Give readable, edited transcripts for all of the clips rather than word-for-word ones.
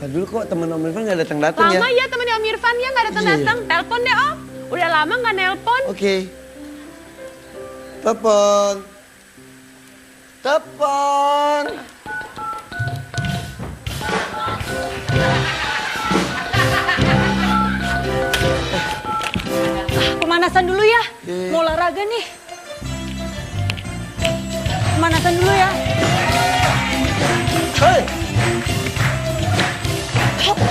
Tadi dulu kok temen Om Irfan nggak datang-datang ya? Lama ya temennya Om Irfan ya nggak datang-datang. Telepon deh Om. Udah lama nggak nelpon. Oke. Telepon. Telepon. Pemanasan dulu ya. Mau olahraga nih. Pemanasan dulu ya. Hei. Stop.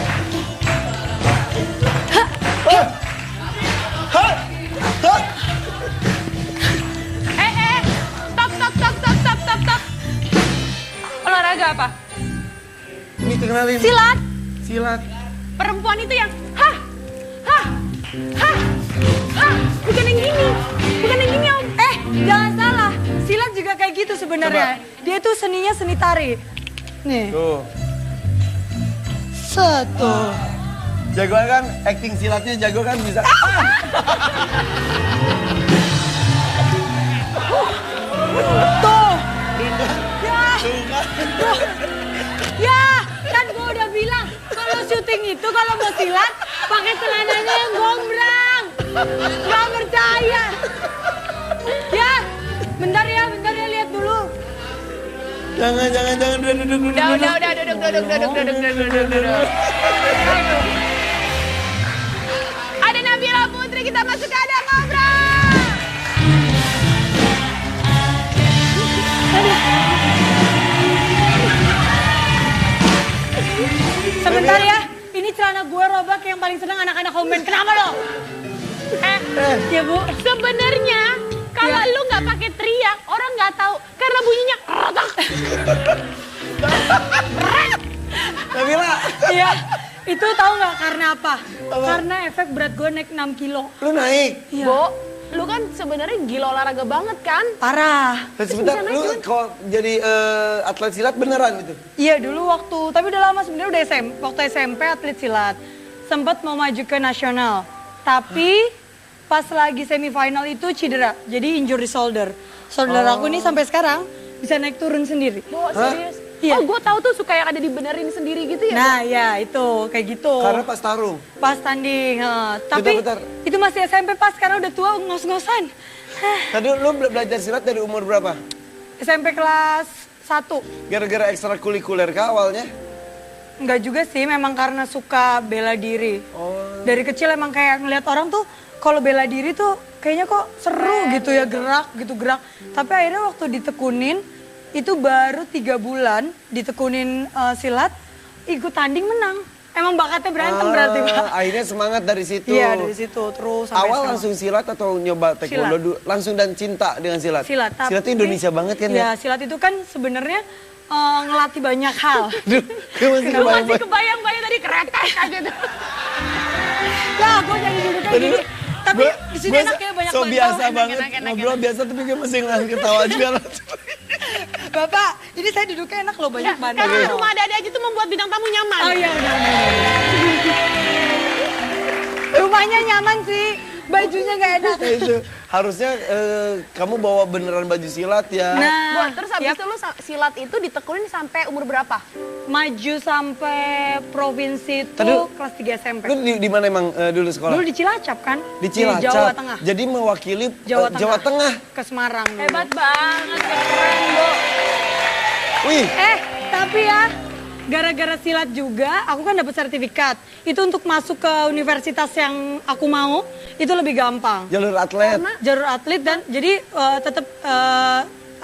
Olahraga apa? Ini kenalin. Silat. Silat. Perempuan itu yang hah. Bukan yang gini. Bukan yang gini Om. Jangan salah. Silat juga kayak gitu sebenarnya. Dia tuh seninya seni tari. Nih. Tuh. Satu. Jagoan kan, acting silatnya jago kan bisa. Tuh. Ya. Tuh. Ya, kan gue udah bilang kalau syuting itu kalau mau silat pakai celananya yang gombrang. Gak percaya. Ya, bentar ya lihat dulu. Jangan, duduk. Udah, duduk. Ada Nabila Putri, kita masuk ke Ada Ngobrol. Sebentar ya, ini celana gue robek yang paling seneng anak-anak komen. Kenapa lo? Ya Bu. Sebenarnya kalau lu nggak pakai teriak, orang nggak tahu karena bunyinya kerotak. Nabila. Iya, itu tahu nggak karena apa? Karena efek berat gue naik 6 kilo. Lu naik. Iya. Bo, lu kan sebenarnya gila olahraga banget kan? Parah. Sebentar, lu kalau jadi atlet silat beneran gitu? Iya dulu tapi udah lama sebenarnya udah waktu SMP atlet silat. Sempat mau maju ke nasional. Tapi pas lagi semifinal itu cedera. Jadi injury shoulder. Saudara aku ini sampai sekarang bisa naik turun sendiri. Bo, serius? Iya. Oh, gue tahu tuh suka yang ada dibenerin sendiri gitu ya? Nah ya itu kayak gitu. Karena pas tarung. Pas tanding. Tapi Bentar. itu masih SMP pas karena udah tua ngos-ngosan. Tadi lu belajar silat dari umur berapa? SMP kelas 1. Gara-gara ekstrakurikuler kah awalnya? Enggak juga sih, memang karena suka bela diri. Oh. Dari kecil emang kayak ngeliat orang tuh kalau bela diri tuh kayaknya kok seru gitu ya, gerak. Tapi akhirnya waktu ditekunin, itu baru 3 bulan ditekunin silat, ikut tanding menang. Emang bakatnya berantem berarti Pak. Akhirnya semangat dari situ. Iya dari situ, terus sampai Awal sekarang. langsung silat atau nyoba taekwondo dulu? Langsung dan cinta dengan silat? Silat. Silat itu Indonesia banget kan ya? Iya, silat itu kan sebenarnya ngelatih banyak hal. Gue masih kebayang-bayang tadi keretek aja tuh. Ya, gue jadi duduknya gini. Tapi di sini enaknya banyak so biasa enak, banget enak, ngobrol biasa tapi gue masih ngelakuin ketawa juga. Bapak, ini saya duduknya enak loh, banyak banget. Karena rumah ada aja tuh membuat bintang tamu nyaman. Oh iya, udah. Rumahnya nyaman sih, bajunya gak enak. Itu harusnya kamu bawa beneran baju silat ya. Bu, terus habis itu lu silat itu ditekunin sampai umur berapa? Maju sampai provinsi itu Tadi, kelas 3 SMP. Lu di mana emang dulu sekolah? Dulu di Cilacap kan? Di Cilacap. Di Jawa Tengah. Jadi mewakili Jawa Tengah. Tengah. Ke Semarang. dulu. Hebat banget, keren Bu. Wih, Tapi ya, gara-gara silat juga, aku kan dapat sertifikat. Itu untuk masuk ke universitas yang aku mau, itu lebih gampang. jalur atlet. Jalur atlet dan jadi tetap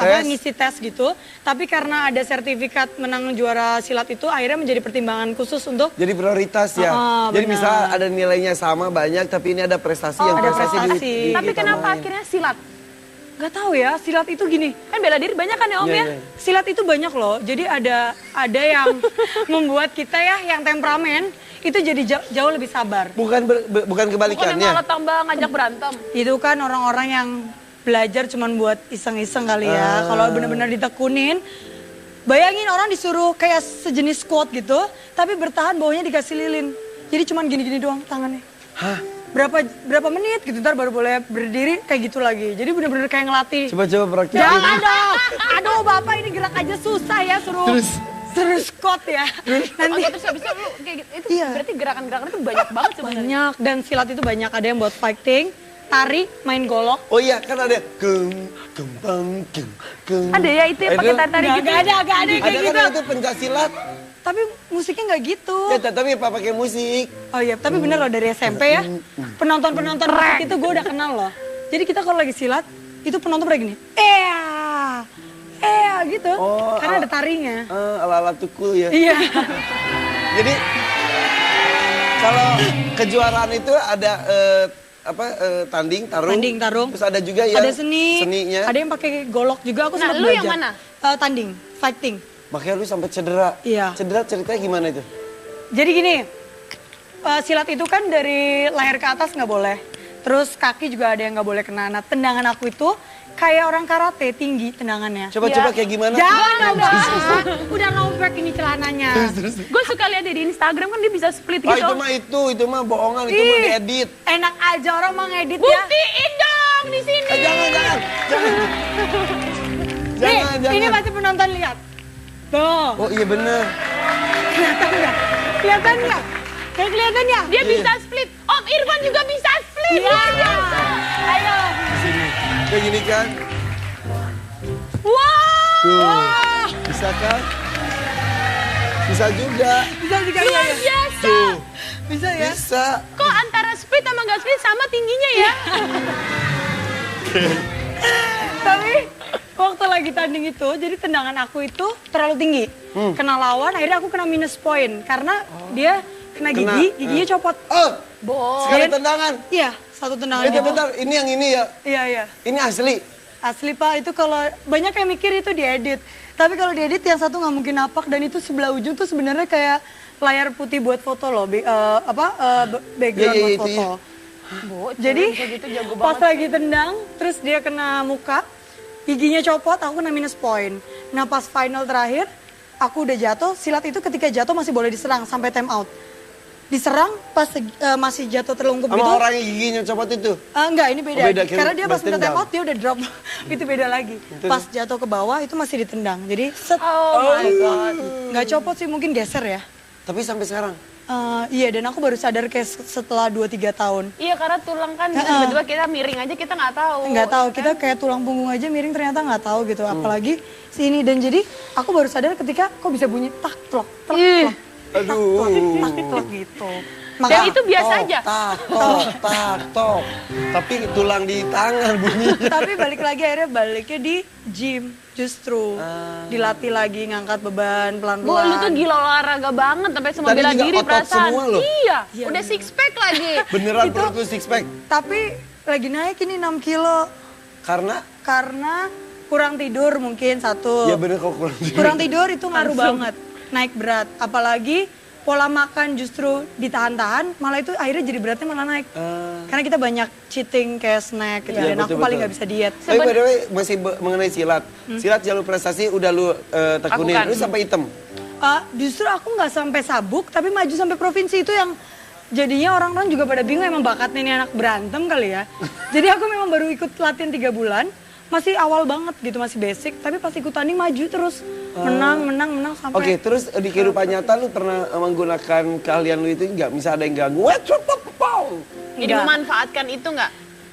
ngisi tes gitu. Tapi karena ada sertifikat menang juara silat itu, akhirnya menjadi pertimbangan khusus untuk Jadi prioritas ya. Jadi benar. misal ada nilainya sama banyak tapi ini ada prestasi yang ada prestasi prestasi. Tapi ditambahin. kenapa akhirnya silat? Gak tahu ya, silat itu gini. Kan bela diri banyak kan ya Om Iya, ya? iya. Silat itu banyak loh. Jadi ada yang membuat kita ya yang temperamen itu jadi jauh lebih sabar. Bukan bukan Bukan yang kebalikannya. malah tambah ngajak berantem. Itu kan orang-orang yang belajar cuman buat iseng-iseng kali ya. Kalau benar-benar ditekunin, bayangin orang disuruh kayak sejenis squat gitu, tapi bertahan bawahnya dikasih lilin. Jadi cuman gini-gini doang tangannya. Hah? Berapa menit gitu, ntar baru boleh berdiri kayak gitu lagi. Jadi bener-bener kayak ngelatih. Coba praktek. Jangan dong. Aduh Bapak ini gerak aja susah ya suruh. Terus Terus squat ya. Nanti Terus habis itu lu kayak gitu. Itu Iya. berarti gerakan-gerakan itu banyak banget sebenarnya. banyak dan silat itu banyak. Ada yang buat fighting, tari, main golok. Oh iya, kan ada kembang. Ada ya itu yang pakai tari-tari gitu. Gak ada kayak Ada kan gitu. itu pencaksilat. Tapi musiknya nggak gitu. Ya, tapi apa pakai musik? Oh iya, tapi bener loh dari SMP ya. Penonton-penonton musik itu gue udah kenal loh. Jadi kita kalau lagi silat, itu penonton pada gini. Gitu. Oh, Karena ada tarinya. Ala-ala tukul ya. Iya. Jadi kalau kejuaraan itu ada tanding tarung. Terus ada juga yang Ada seninya. Ada yang pakai golok juga. Aku Nah, sempat lu belajar. yang mana? Tanding, fighting. Makanya lu sampai cedera. Iya. Cedera ceritanya gimana itu? Jadi gini, silat itu kan dari leher ke atas nggak boleh. Terus kaki juga ada yang nggak boleh kena. Nah, tendangan aku itu kayak orang karate, tinggi tendangannya. Coba kayak gimana? Jangan dong, udah lobek ini celananya. Gue suka lihat di Instagram kan dia bisa split Oh, gitu. itu mah bohongan, itu mah Ih, diedit. Enak aja orang mau ngedit ya. Buktiin dong di sini. Jangan. Nih, Jangan. ini pasti penonton lihat. Tuh, Oh iya bener. kelihatan nggak? Kelihatan nggak? Kayak kelihatan ya? Dia bisa split. Om Irfan juga bisa split. Iya. Luar biasa. Ayo. Sini. Kayak gini kan. Wow. Tuh. Bisa kan? Bisa juga. Bisa juga Luar ya? biasa. Tuh. Bisa ya? Bisa. Kok antara split sama nggak split sama tingginya ya? Tapi waktu lagi tanding itu, jadi tendangan aku itu terlalu tinggi. Kena lawan, akhirnya aku kena minus poin. Karena dia kena giginya copot. Oh, Bo. sekali tendangan. Iya, satu tendangan Eh, gitu. bentar, ini yang ini ya. Iya. Ini asli. Asli Pak, itu kalau banyak yang mikir itu diedit. Tapi kalau diedit yang satu nggak mungkin napak dan itu sebelah ujung tuh sebenarnya kayak layar putih buat foto loh, background Iya, buat itu foto. Bo, Jadi bisa gitu jago pas banget. lagi tendang, terus dia kena muka, giginya copot, aku kena minus poin. Nah pas final terakhir, aku udah jatuh, silat itu ketika jatuh masih boleh diserang sampai time out. Diserang pas masih jatuh terlungkup Sama gitu. orang yang giginya copot itu. Enggak, ini beda. Oh, beda, kira Karena dia pas balas minta time dendam. out, dia udah drop. Itu beda lagi. Pas jatuh ke bawah, itu masih ditendang. Jadi set. Oh my god. Nggak copot sih, mungkin geser ya. Tapi sampai sekarang. Iya, dan aku baru sadar kayak setelah 2-3 tahun. Iya karena tulang kan tiba-tiba kita miring aja kita nggak tahu. Nggak tahu, kita kayak tulang punggung aja miring ternyata nggak tahu gitu. Apalagi sini. Dan jadi aku baru sadar ketika kok bisa bunyi tak plok, Ih. Aduh. tak plok gitu. Dan itu biasa aja. Tok. Tapi tulang di tangan bunyinya. Tapi balik lagi akhirnya baliknya di gym justru. Dilatih lagi ngangkat beban Bu, lu tuh pelan-pelan. gila olahraga banget sampai semua Tadi bela juga diri otot perasaan. semua loh. Iya, Iya, udah bener. six pack lagi. Beneran Itu- perut lu six pack. Tapi lagi naik ini 6 kilo. Karena kurang tidur mungkin satu. Ya bener kok kurang tidur. Kurang tidur itu ngaruh banget. Naik berat. Apalagi pola makan justru ditahan-tahan, malah itu akhirnya jadi beratnya malah naik. Karena kita banyak cheating kayak snack gitu. Iya, Dan aku paling betul. nggak bisa diet. Tapi by the way masih mengenai silat. Silat jalur prestasi udah lu tekunin. Lakukan. Lu sampai hitam. Justru aku nggak sampai sabuk, tapi maju sampai provinsi itu yang jadinya orang-orang juga pada bingung emang bakatnya ini anak berantem kali ya. Jadi aku memang baru ikut latihan 3 bulan, masih awal banget gitu, masih basic, tapi pas ikut tanding maju terus. Menang sampai... Oke, terus di kehidupan nyata lu pernah menggunakan keahlian lu itu enggak? Misal ada yang ganggu, Jadi Enggak. memanfaatkan itu nggak?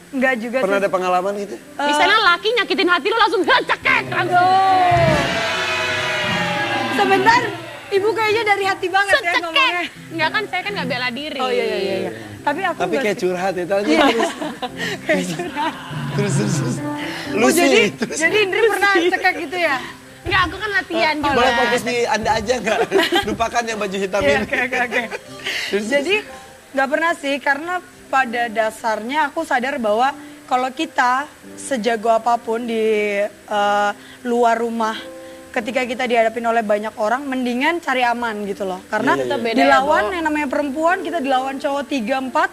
Enggak juga pernah sih. ada pengalaman gitu? Misalnya laki nyakitin hati lu langsung cekek. Sebentar, ibu kayaknya dari hati banget ya Secekek. ngomongnya. Enggak kan saya kan nggak bela diri. Oh iya. Tapi aku Tapi nggak kayak sih. curhat ya tadi. Kayak curhat. Terus. Lu Oh, sih. jadi Indri pernah cekak gitu ya? Enggak, aku kan latihan juga. Boleh fokus di Anda aja enggak? Lupakan yang baju hitam Iya, ini. oke. Jadi nggak pernah sih, karena pada dasarnya aku sadar bahwa kalau kita sejago apapun di luar rumah, ketika kita dihadapin oleh banyak orang, mendingan cari aman gitu loh. Karena Iya, iya. Beda ya, dilawan Bo. yang namanya perempuan, kita dilawan cowok 3-4,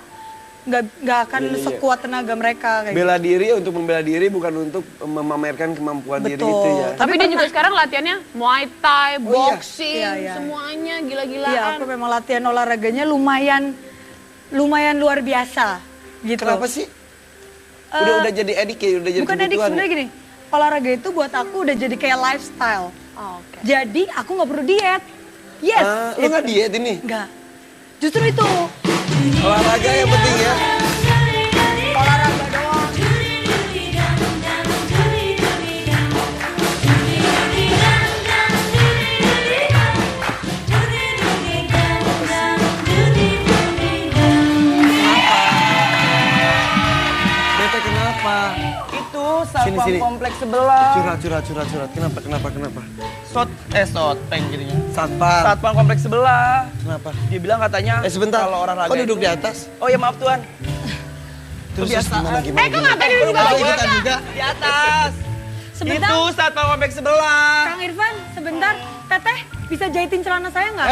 nggak akan Iya, iya. sekuat tenaga mereka kayak gitu. Bela diri untuk membela diri bukan untuk memamerkan kemampuan diri Betul. itu ya. Tapi dia juga sekarang latihannya Muay Thai, iya. boxing, Iya. semuanya Iya, gila-gilaan. aku memang latihan olahraganya lumayan luar biasa gitu. Kenapa sih? Udah jadi edik ya, udah jadi Bukan edik, kebutuhan. sebenarnya gini, olahraga itu buat aku udah jadi kayak lifestyle. Oh, oke. Jadi aku nggak perlu diet. Yes. Lu nggak diet ini? Nggak. Justru itu. Olahraga yang penting ya. Olahraga doang. Bete kenapa? Itu satpam Sini. kompleks sebelah. Curhat. Kenapa? Peng jadinya. Satpam. Satpam kompleks sebelah. Kenapa? Dia bilang katanya Sebentar. kalau olahraga Kok duduk itu- di atas? Oh ya maaf Tuhan. Terus Kebiasaan. gimana? Kok ngapain duduk di bawah Oh, ikutan juga? Di atas. Sebentar. Itu satpam kompleks sebelah. Kang Irfan, sebentar. Teteh, bisa jahitin celana saya nggak?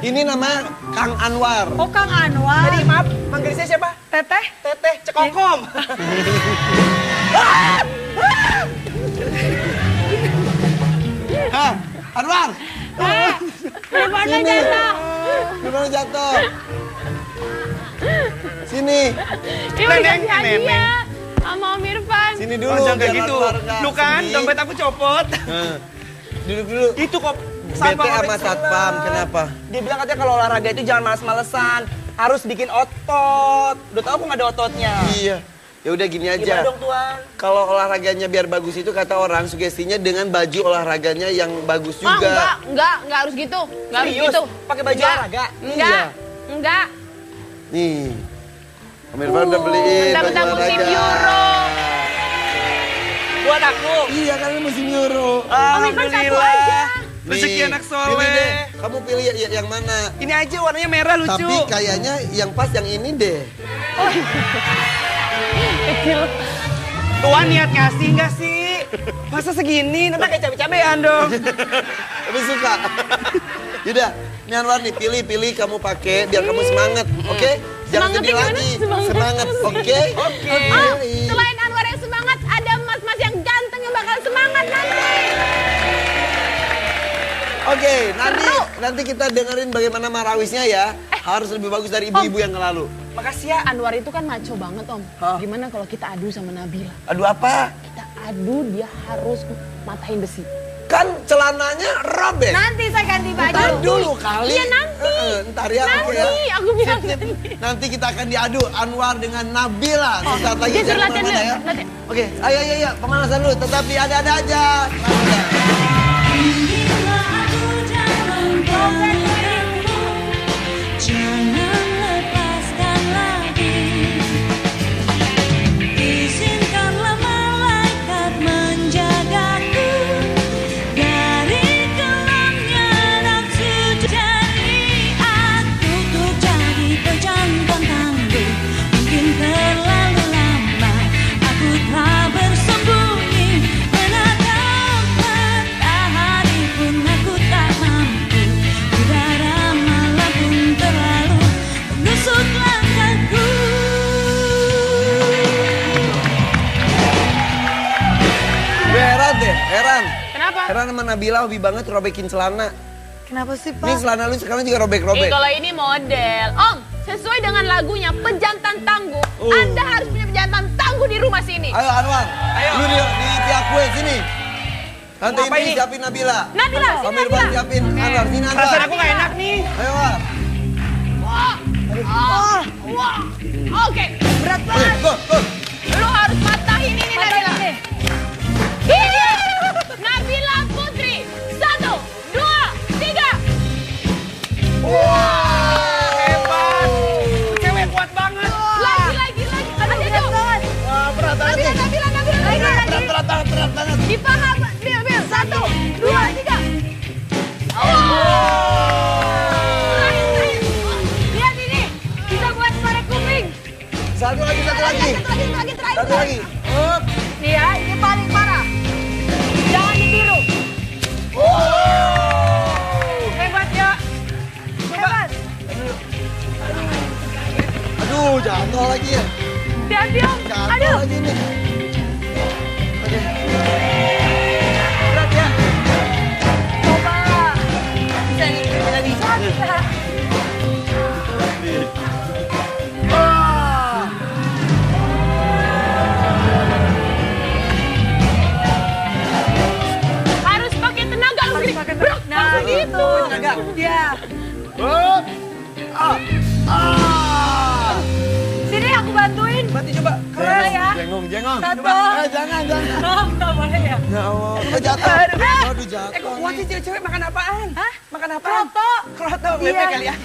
Ini namanya Kang Anwar. Oh, Kang Anwar. Tadi maaf, manggil saya siapa? Teteh. Teteh Cekokom. Hah, Anwar. Teleponnya jatuh. Gimana jatuh? Sini. Ini udah Neneng, kasih neneng. hadiah sama Om Irfan. Sini dulu. Oh, jangan kayak biar gitu. Anwar nggak Lu kan sedih. dompet aku copot. Duduk dulu. Itu kok Bete sama kompleks satpam, sebelah. kenapa? Dia bilang katanya kalau olahraga itu jangan males-malesan. Harus bikin otot. Udah tau aku nggak ada ototnya. Iya. Ya udah gini Gimana aja. dong Tuhan? Kalau olahraganya biar bagus itu kata orang sugestinya dengan baju olahraganya yang bagus Oh, juga. enggak harus gitu. Enggak harus Serius? gitu. Pakai baju Enggak. olahraga? Enggak. Enggak. Nih. Om Irfan udah beliin baju Bentang-bentang musim olahraga. Euro. Buat aku. Iya kan musim Euro. Om Irfan satu aja. Rezeki Nih, anak pilih soleh. deh. Kamu pilih yang mana? Ini aja warnanya merah lucu. Tapi kayaknya yang pas yang ini deh. Kecil. Tuhan niat ngasih nggak sih? Masa segini? Nanti kayak cabe-cabean dong. Tapi suka. Yaudah, ini Anwar nih, pilih kamu pakai biar kamu semangat, oke? Jangan Semangatnya sedih gimana? lagi. Semangat. Semangat, oke? Oke. Oh, selain Anwar yang semangat, ada mas-mas yang ganteng yang bakal semangat nanti. Oke, nanti kita dengerin bagaimana marawisnya ya. Harus lebih bagus dari ibu-ibu yang lalu. Makasih ya. Anwar itu kan maco banget, Om. Hah? Gimana kalau kita adu sama Nabila? Aduh apa? Kita adu, dia harus matahin besi. Kan celananya robek. Nanti saya ganti baju. Ntar dulu kali. Iya, nanti. Ntar ya. oke ya. Nanti, aku bilang Sip, sip. nanti. Nanti kita akan diadu Anwar dengan Nabila. Sesaat lagi. Dia suruh Jangan latihan kemana-mana dulu, latihan. Oke, ayo. Pemanasan dulu. Tetap di ada-ada aja. Jangan lepaskan lagi. Izinkanlah malaikat menjagaku dari kelamnya nafsu. Jadi aku untuk jadi pejantan tangguh. Mungkin terlalu lama aku telah bersembunyi, menatap matahari pun aku tak mampu. Udara malam pun terlalu menusuk langkahku. Heran. Kenapa? Heran sama Nabila hobi banget robekin celana. Kenapa sih, Ini Pak? celana lu sekarang juga robek-robek. Kalau ini model. Om, sesuai dengan lagunya Pejantan Tangguh, Anda harus punya pejantan tangguh di rumah sini. Ayo Anwar, Ayo. lu di tiap kue sini. Nanti Mau apa ini ini? siapin Nabila. Nabila, sini Om Irfan Nabila. siapin Anwar, sini Anwar. Perasaan aku nggak enak nih. Ayo Anwar. Wah. Oke, berat Oke, banget. go. Lu harus matahin ini Nabila. Ini Nabila Putri. 1, 2, 3. Hebat. Cewek kuat banget. Lagi. Aduh. Wah, berat banget nih. Nabila. Berat banget. Di paha, Bil. 1, 2, 3. Lihat ini, bisa buat korek kuping. Satu lagi. Terakhir. Satu lagi. Up. Nih ya, ini paling parah. Jangan ditiru. Hebat ya. Hebat. Aduh, jatuh lagi ya. Hati-hati Om. Jatuh Aduh. lagi nih. Oke. Berat ya. Coba. Bisa nih, bisa nih. Harus pakai tenaga lu gini. Sini aku bantuin. Bantu coba. Keren ya. Jengong. Satu. Jangan. Oh, nggak boleh ya. Ya Allah, kok jatuh? Aduh, jatuh. Kok kuat sih cewek-cewek makan apaan? Hah? Makan apaan? Kroto, bebek Iya. kali ya.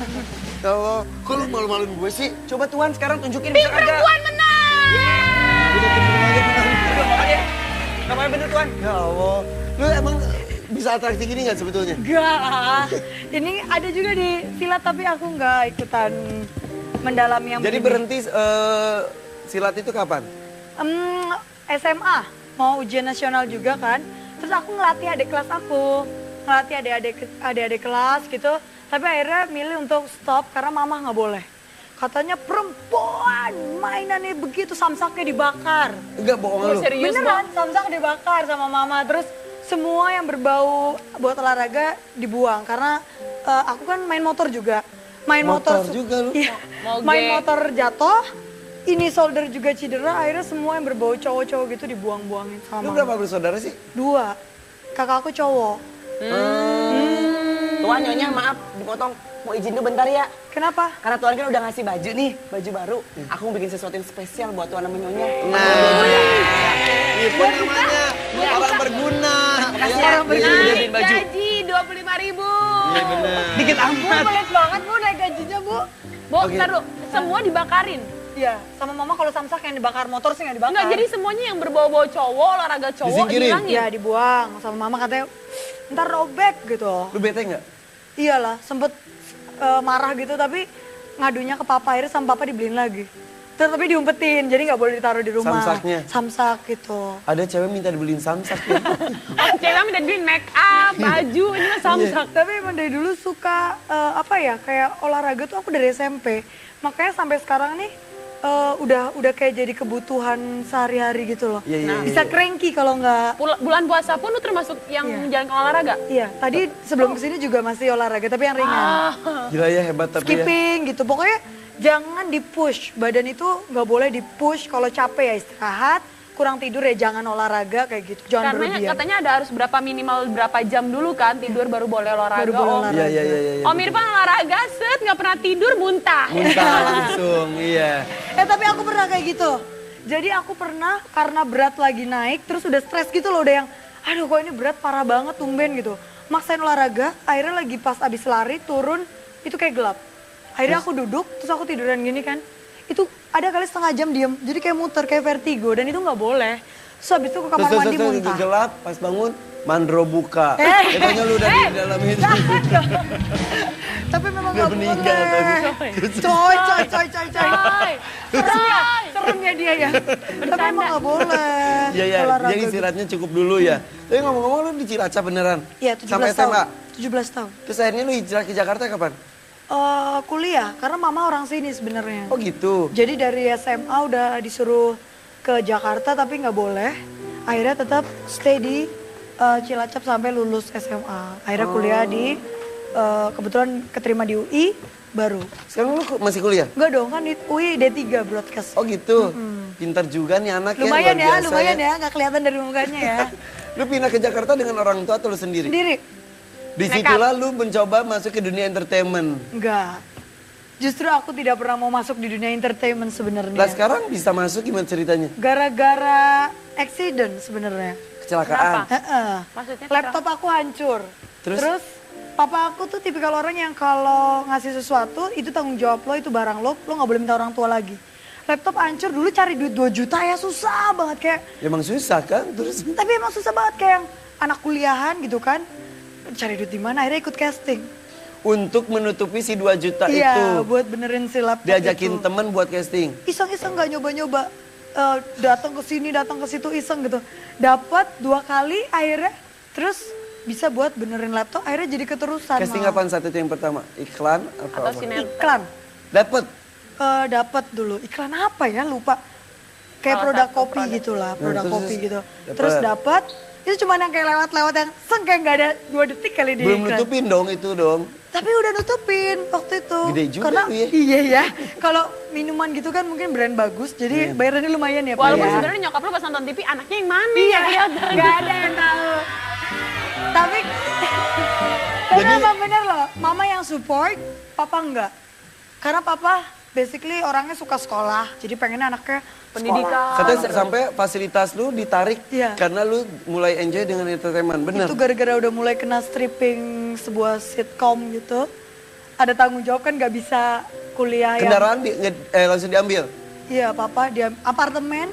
Ya Allah, kok lu malu-maluin gue sih? Coba Tuan sekarang tunjukin Tim bisa kagak. perempuan menang. Udah tim perempuan menang. Aduh, makanya. Gak mau bener Tuan. Ya Allah, lu emang bisa atraksi gini nggak sebetulnya? Enggak. Ini ada juga di silat tapi aku nggak ikutan mendalami yang Jadi begini. berhenti silat itu kapan? SMA mau ujian nasional juga kan. Terus aku ngelatih adik kelas aku, ngelatih adik-adik kelas gitu. Tapi akhirnya milih untuk stop karena mama nggak boleh. Katanya perempuan mainannya begitu, samsaknya dibakar. Enggak, bohong lu. Serius, Beneran, samsak dibakar sama mama. Terus semua yang berbau buat olahraga dibuang karena aku kan main motor juga. Main Motor motor, juga lu? Iya. Moge. Main motor jatuh. Ini shoulder juga cedera, akhirnya semua yang berbau cowok-cowok gitu dibuang-buangin sama Lu mama. berapa bersaudara sih? 2. Kakak aku cowok. Tuan Nyonya maaf dipotong. Mau izin dulu bentar ya. Kenapa? Karena Tuan kan udah ngasih baju nih, baju baru. Aku mau bikin sesuatu yang spesial buat Tuan sama Nyonya. Nah, itu namanya orang berguna. Makasih Ya, ya, iya, udah iya. beliin baju. Gaji 25.000. Iya benar. Dikit Bu, amat. pelit banget Bu naik gajinya Bu. Bu, ntar dulu. Semua dibakarin. Iya, sama mama kalau samsak yang dibakar, motor sih nggak dibakar. Enggak, jadi semuanya yang berbau-bau cowok, olahraga cowok Disingkirin? dihilangin. Iya dibuang, sama mama katanya ntar robek gitu. Lu bete nggak? Iyalah, sempet marah gitu tapi ngadunya ke papa, akhirnya sama papa dibeliin lagi. Tapi diumpetin, jadi nggak boleh ditaruh di rumah. Samsaknya? Samsak gitu. Ada cewek minta dibeliin samsak ya. Oh, cewek minta beliin make up, baju, ini mah samsak. Tapi emang dari dulu suka kayak olahraga tuh aku dari SMP. Makanya sampai sekarang nih udah kayak jadi kebutuhan sehari-hari gitu loh. Iya, iya, iya. Bisa cranky kalau nggak. Bulan puasa pun lu termasuk yang Iya. menjalankan olahraga? Iya, tadi sebelum kesini juga masih olahraga tapi yang ringan. Gila ya, hebat tapi ya. Skipping gitu. Pokoknya jangan di-push. Badan itu nggak boleh di-push. Kalau capek ya istirahat. Kurang tidur ya jangan olahraga kayak gitu. Jangan Karena berlebihan. katanya ada harus minimal berapa jam dulu kan tidur baru boleh olahraga. Baru boleh Om. olahraga. Iya, iya, iya. Om Irfan olahraga set nggak pernah tidur muntah. Muntah langsung, iya. Tapi aku pernah kayak gitu. Jadi aku pernah karena berat lagi naik terus udah stres gitu loh. Udah yang aduh kok ini berat parah banget tumben gitu. Maksain olahraga akhirnya lagi pas abis lari turun itu kayak gelap. Akhirnya aku duduk terus aku tiduran gini kan. Itu ada kali setengah jam diem. Jadi kayak muter kayak vertigo dan itu nggak boleh. Terus abis itu ke kamar mandi muntah. gelap, pas bangun, mandro buka. Eh. Katanya lu udah di dalam itu. Jangan dong. Tapi memang Udah nggak meninggal boleh. Coy. Serem ya, serem ya dia ya. Tapi emang nggak boleh. Iya, iya, olahraga jadi gitu. istirahatnya cukup dulu ya. Tapi ngomong-ngomong lu di Cilacap beneran? Iya, 17 Sampai tahun. SMA? 17 tahun. Terus akhirnya lu hijrah ke Jakarta kapan? Kuliah, karena mama orang sini sebenarnya. Oh gitu. Jadi dari SMA udah disuruh ke Jakarta tapi nggak boleh. Akhirnya tetap stay di Cilacap sampai lulus SMA. Akhirnya kuliah di kebetulan keterima di UI baru. Sekarang lu masih kuliah? Enggak dong, kan di UI D3 broadcast. Oh gitu. Pintar juga nih anak Lumayan luar ya, biasa lumayan ya, nggak kelihatan dari mukanya ya. Lu pindah ke Jakarta dengan orang tua atau lu sendiri? Sendiri? Disitulah lu mencoba masuk ke dunia entertainment. Enggak. Justru aku tidak pernah mau masuk di dunia entertainment sebenarnya. Lah sekarang bisa masuk gimana ceritanya? Gara-gara accident sebenarnya. Kecelakaan. Heeh. Maksudnya Laptop aku hancur. Terus? papa aku tuh tipikal orang yang kalau ngasih sesuatu itu tanggung jawab lo, itu barang lo nggak boleh minta orang tua lagi. Laptop hancur dulu cari duit 2 juta ya susah banget kayak. Emang susah kan? Terus Tapi emang susah banget kayak yang anak kuliahan gitu kan. Cari duit di mana? Akhirnya ikut casting. untuk menutupi si 2 juta Iya, itu buat benerin si laptop diajakin itu. temen buat casting. Iseng-iseng nggak nyoba-nyoba. Datang ke sini, datang ke situ iseng gitu. Dapat 2 kali akhirnya terus bisa buat benerin laptop, akhirnya jadi keterusan. Casting malah. apaan saat itu yang pertama? Iklan atau Atau apa? sinetron. Iklan. Dapat. Dapat dulu. Iklan apa ya? Lupa. Kayak Salah produk satu kopi produk. gitu lah, produk terus kopi gitu. dapet. Terus dapat. Itu cuma yang kayak lewat-lewat yang kayak nggak ada 2 detik kali di Belum iklan. nutupin dong itu dong. Tapi udah nutupin waktu itu. Gede juga Karena lu ya. iya ya. Kalau minuman gitu kan mungkin brand bagus, jadi bayarannya lumayan ya. Pak, Walaupun ya. sebenarnya nyokap lu pas nonton TV anaknya yang mana Iya, ya? nggak ada yang tahu. Tapi Jadi- emang bener loh, mama yang support, papa enggak. Karena papa basically orangnya suka sekolah, jadi pengennya anaknya Pendidikan. Katanya sampai fasilitas lu ditarik Iya. karena lu mulai enjoy dengan entertainment, bener? Itu gara-gara udah mulai kena stripping sebuah sitcom gitu. Ada tanggung jawab kan nggak bisa kuliah yang... Kendaraan langsung diambil? Iya, papa dia apartemen,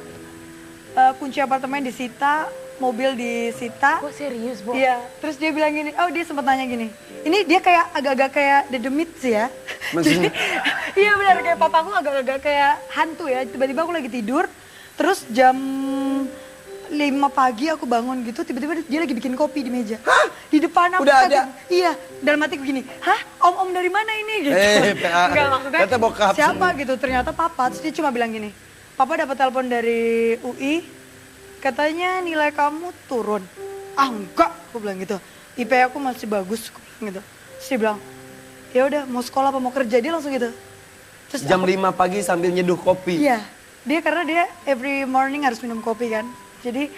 kunci apartemen disita, mobil disita. Gue serius, Bo. Iya, terus dia bilang gini, oh dia sempat nanya gini, ini dia kayak agak-agak kayak dedemit sih ya. Maksudnya? Iya benar, kayak papaku agak-agak kayak hantu ya. Tiba-tiba aku lagi tidur, terus jam 5 pagi aku bangun gitu, tiba-tiba dia lagi bikin kopi di meja. Hah? Di depan aku. Udah kaget. ada? Iya, dalam hati begini, hah om-om dari mana ini? Gitu. PA. Enggak, maksudnya Kata bokap. siapa gitu, ternyata papa. Terus dia cuma bilang gini, papa dapat telepon dari UI, katanya nilai kamu turun. Ah enggak, aku bilang gitu. IP aku masih bagus, aku bilang gitu. Terus dia bilang, ya udah mau sekolah apa mau kerja, dia langsung gitu. Terus Jam aku- 5 pagi sambil nyeduh kopi. Iya, dia karena dia every morning harus minum kopi kan. Jadi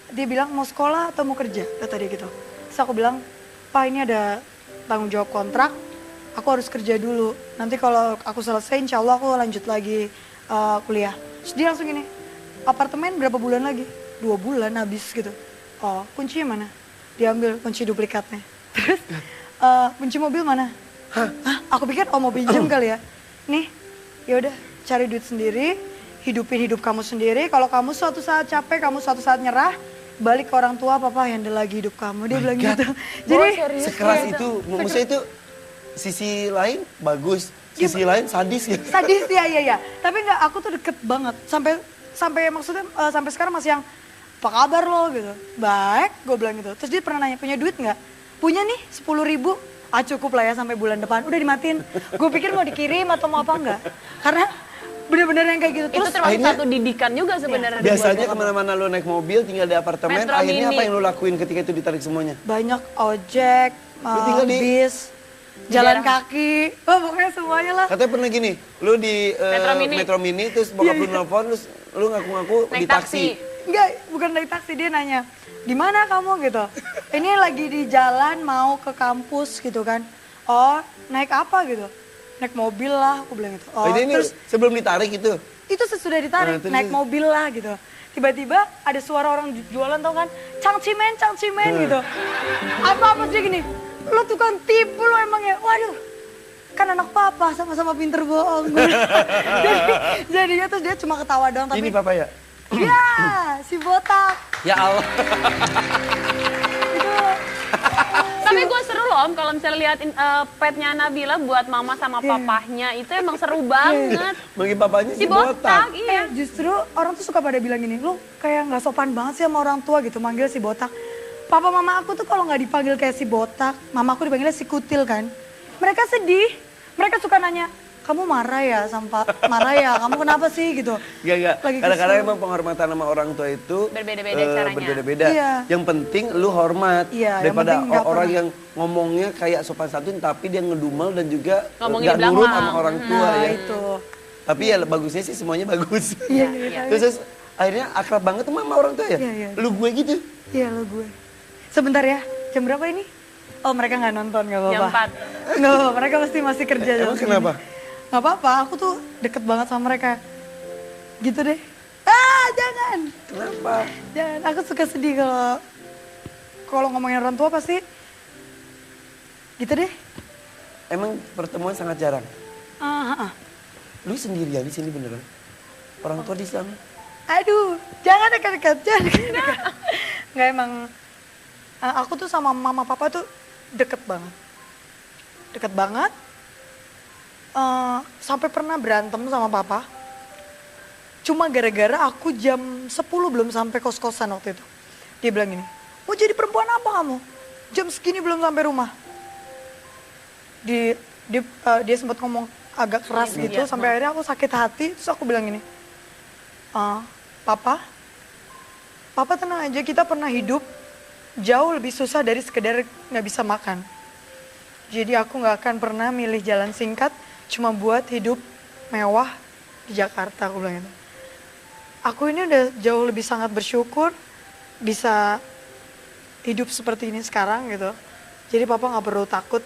dia bilang mau sekolah atau mau kerja, kata dia gitu. Terus aku bilang, Pak ini ada tanggung jawab kontrak, aku harus kerja dulu. Nanti kalau aku selesai insya Allah aku lanjut lagi kuliah. Terus dia langsung gini, apartemen berapa bulan lagi? 2 bulan habis gitu. Oh kuncinya mana? Diambil kunci duplikatnya. Terus kunci mobil mana? Hah? Aku pikir mau pinjam kali ya. Nih, yaudah cari duit sendiri, hidupin hidup kamu sendiri. Kalau kamu suatu saat capek, kamu suatu saat nyerah, balik ke orang tua, papa handle lagi hidup kamu. Dia bilang gitu. Jadi Sekeras itu, maksudnya itu sisi lain bagus, sisi lain sadis ya. sadis ya. Tapi enggak, aku tuh deket banget. Sampai maksudnya sampai sekarang masih yang apa kabar lo gitu. Baik, gue bilang gitu. Terus dia pernah nanya, punya duit nggak? Punya nih 10.000. Ah cukup lah ya sampai bulan depan. Udah dimatiin. Gue pikir mau dikirim atau mau apa enggak. Karena bener-bener yang kayak gitu. Itu Terus termasuk akhirnya- satu didikan juga sebenarnya. Biasanya kemana-mana lu naik mobil, tinggal di apartemen, Metro akhirnya Mini. apa yang lu lakuin ketika itu ditarik semuanya? banyak ojek, Lu tinggal di- bis, jalan daerah- kaki. Oh pokoknya semuanya lah. Katanya pernah gini, lu di Metro Mini. terus bokap lu nelfon, terus lu ngaku-ngaku Naik di taksi. Enggak, bukan naik taksi, dia nanya, di mana kamu gitu. Ini lagi di jalan mau ke kampus gitu kan. Oh, naik apa gitu? Naik mobil lah, aku bilang gitu. Oh, ini terus sebelum ditarik itu. itu sesudah ditarik, Nah, terus- naik mobil lah gitu. Tiba-tiba ada suara orang jualan tau kan, cangcimen gitu. Apa-apa sih gini, lo tukang tipu lo emang ya, waduh. Kan anak papa sama-sama pinter bohong. Jadinya terus dia cuma ketawa doang tapi Ini papa ya? ya si botak Ya Allah. itu Tapi gue seru loh Om kalau misalnya lihat petnya Nabila buat mama sama papahnya itu emang seru banget. Bagi papanya Si botak, iya. justru orang tuh suka pada bilang gini, lu kayak nggak sopan banget sih sama orang tua gitu manggil si botak. Papa mama aku tuh kalau nggak dipanggil kayak si botak, mama aku dipanggilnya si kutil kan. Mereka sedih, mereka suka nanya, kamu marah ya marah ya, kamu kenapa sih gitu. Enggak. Lagi Kadang-kadang kesel. emang penghormatan sama orang tua itu Berbeda-beda caranya. Berbeda-beda. Iya. Yang penting lu hormat Iya, yang daripada penting nggak orang pernah. yang ngomongnya kayak sopan santun tapi dia ngedumel dan juga Ngomongin nggak di belakang. nurut sama orang tua Nah ya. itu. Tapi ya bagusnya sih semuanya bagus. Iya, Terus akhirnya akrab banget sama orang tua ya? Iya, iya. Lu gue gitu? Iya lo gue. Sebentar ya, jam berapa ini? Oh mereka nggak nonton nggak apa-apa. Jam 4. No, mereka pasti masih kerja. jam Emang segini. kenapa? Nggak apa-apa, aku tuh deket banget sama mereka. Gitu deh. Ah jangan. Kenapa? Jangan, aku suka sedih kalau ngomongin orang tua pasti gitu deh. Emang pertemuan sangat jarang. Ah. Lu sendirian di sini beneran? Orang tua di sana? Aduh, jangan dekat-dekat, jangan dekat-dekat. Nggak emang, aku tuh sama mama papa tuh deket banget. Deket banget. Sampai pernah berantem sama papa. Cuma gara-gara aku jam 10 belum sampai kos-kosan waktu itu. Dia bilang gini, mau jadi perempuan apa kamu? Jam segini belum sampai rumah. Dia sempat ngomong agak keras Iya, gitu, iya. sampai akhirnya aku sakit hati. Terus aku bilang gini, Papa tenang aja, kita pernah hidup jauh lebih susah dari sekedar nggak bisa makan. Jadi aku nggak akan pernah milih jalan singkat cuma buat hidup mewah di Jakarta, aku bilang gitu. Aku ini udah jauh lebih sangat bersyukur bisa hidup seperti ini sekarang gitu. Jadi papa nggak perlu takut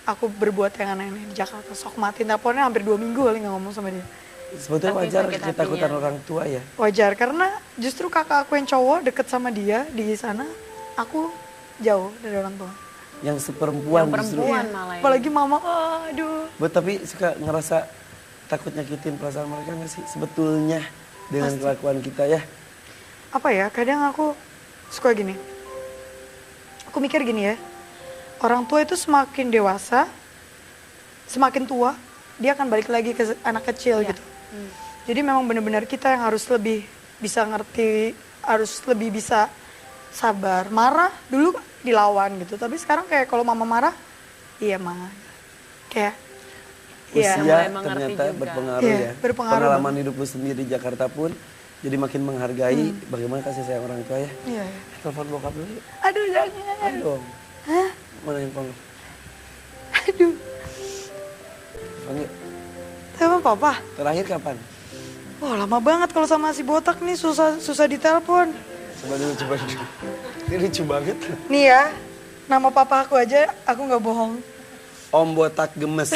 aku berbuat yang aneh-aneh di Jakarta. Sok matiin teleponnya hampir 2 minggu kali nggak ngomong sama dia. Sebetulnya Saking wajar sakit ketakutan hatinya. orang tua ya. Wajar karena justru kakak aku yang cowok deket sama dia di sana, aku jauh dari orang tua. Yang seperempuan justru. Perempuan malah ya. Apalagi mama, aduh. Buat tapi suka ngerasa takut nyakitin perasaan mereka nggak sih sebetulnya dengan kelakuan kita ya? Apa ya, kadang aku suka gini. Aku mikir gini ya, orang tua itu semakin dewasa, semakin tua, dia akan balik lagi ke anak kecil gitu. Jadi memang benar-benar kita yang harus lebih bisa ngerti, harus lebih bisa sabar. Marah dulu dilawan gitu, tapi sekarang kayak kalau mama marah, iya ma. Kayak, iya. Usia mulai mengerti ternyata juga. berpengaruh Iya, ya. berpengaruh Pengalaman hidup lu sendiri di Jakarta pun jadi makin menghargai bagaimana kasih sayang orang tua ya. Iya. Telepon bokap dulu yuk. Aduh jangan. Ayo dong. Hah? Mana handphone lu? Aduh. Panggil. Telepon papa? Terakhir kapan? Wah lama banget kalau sama si botak nih, susah ditelepon. Coba dulu. Ini lucu banget. Nih ya, nama papa aku aja aku nggak bohong. Om Botak Gemes.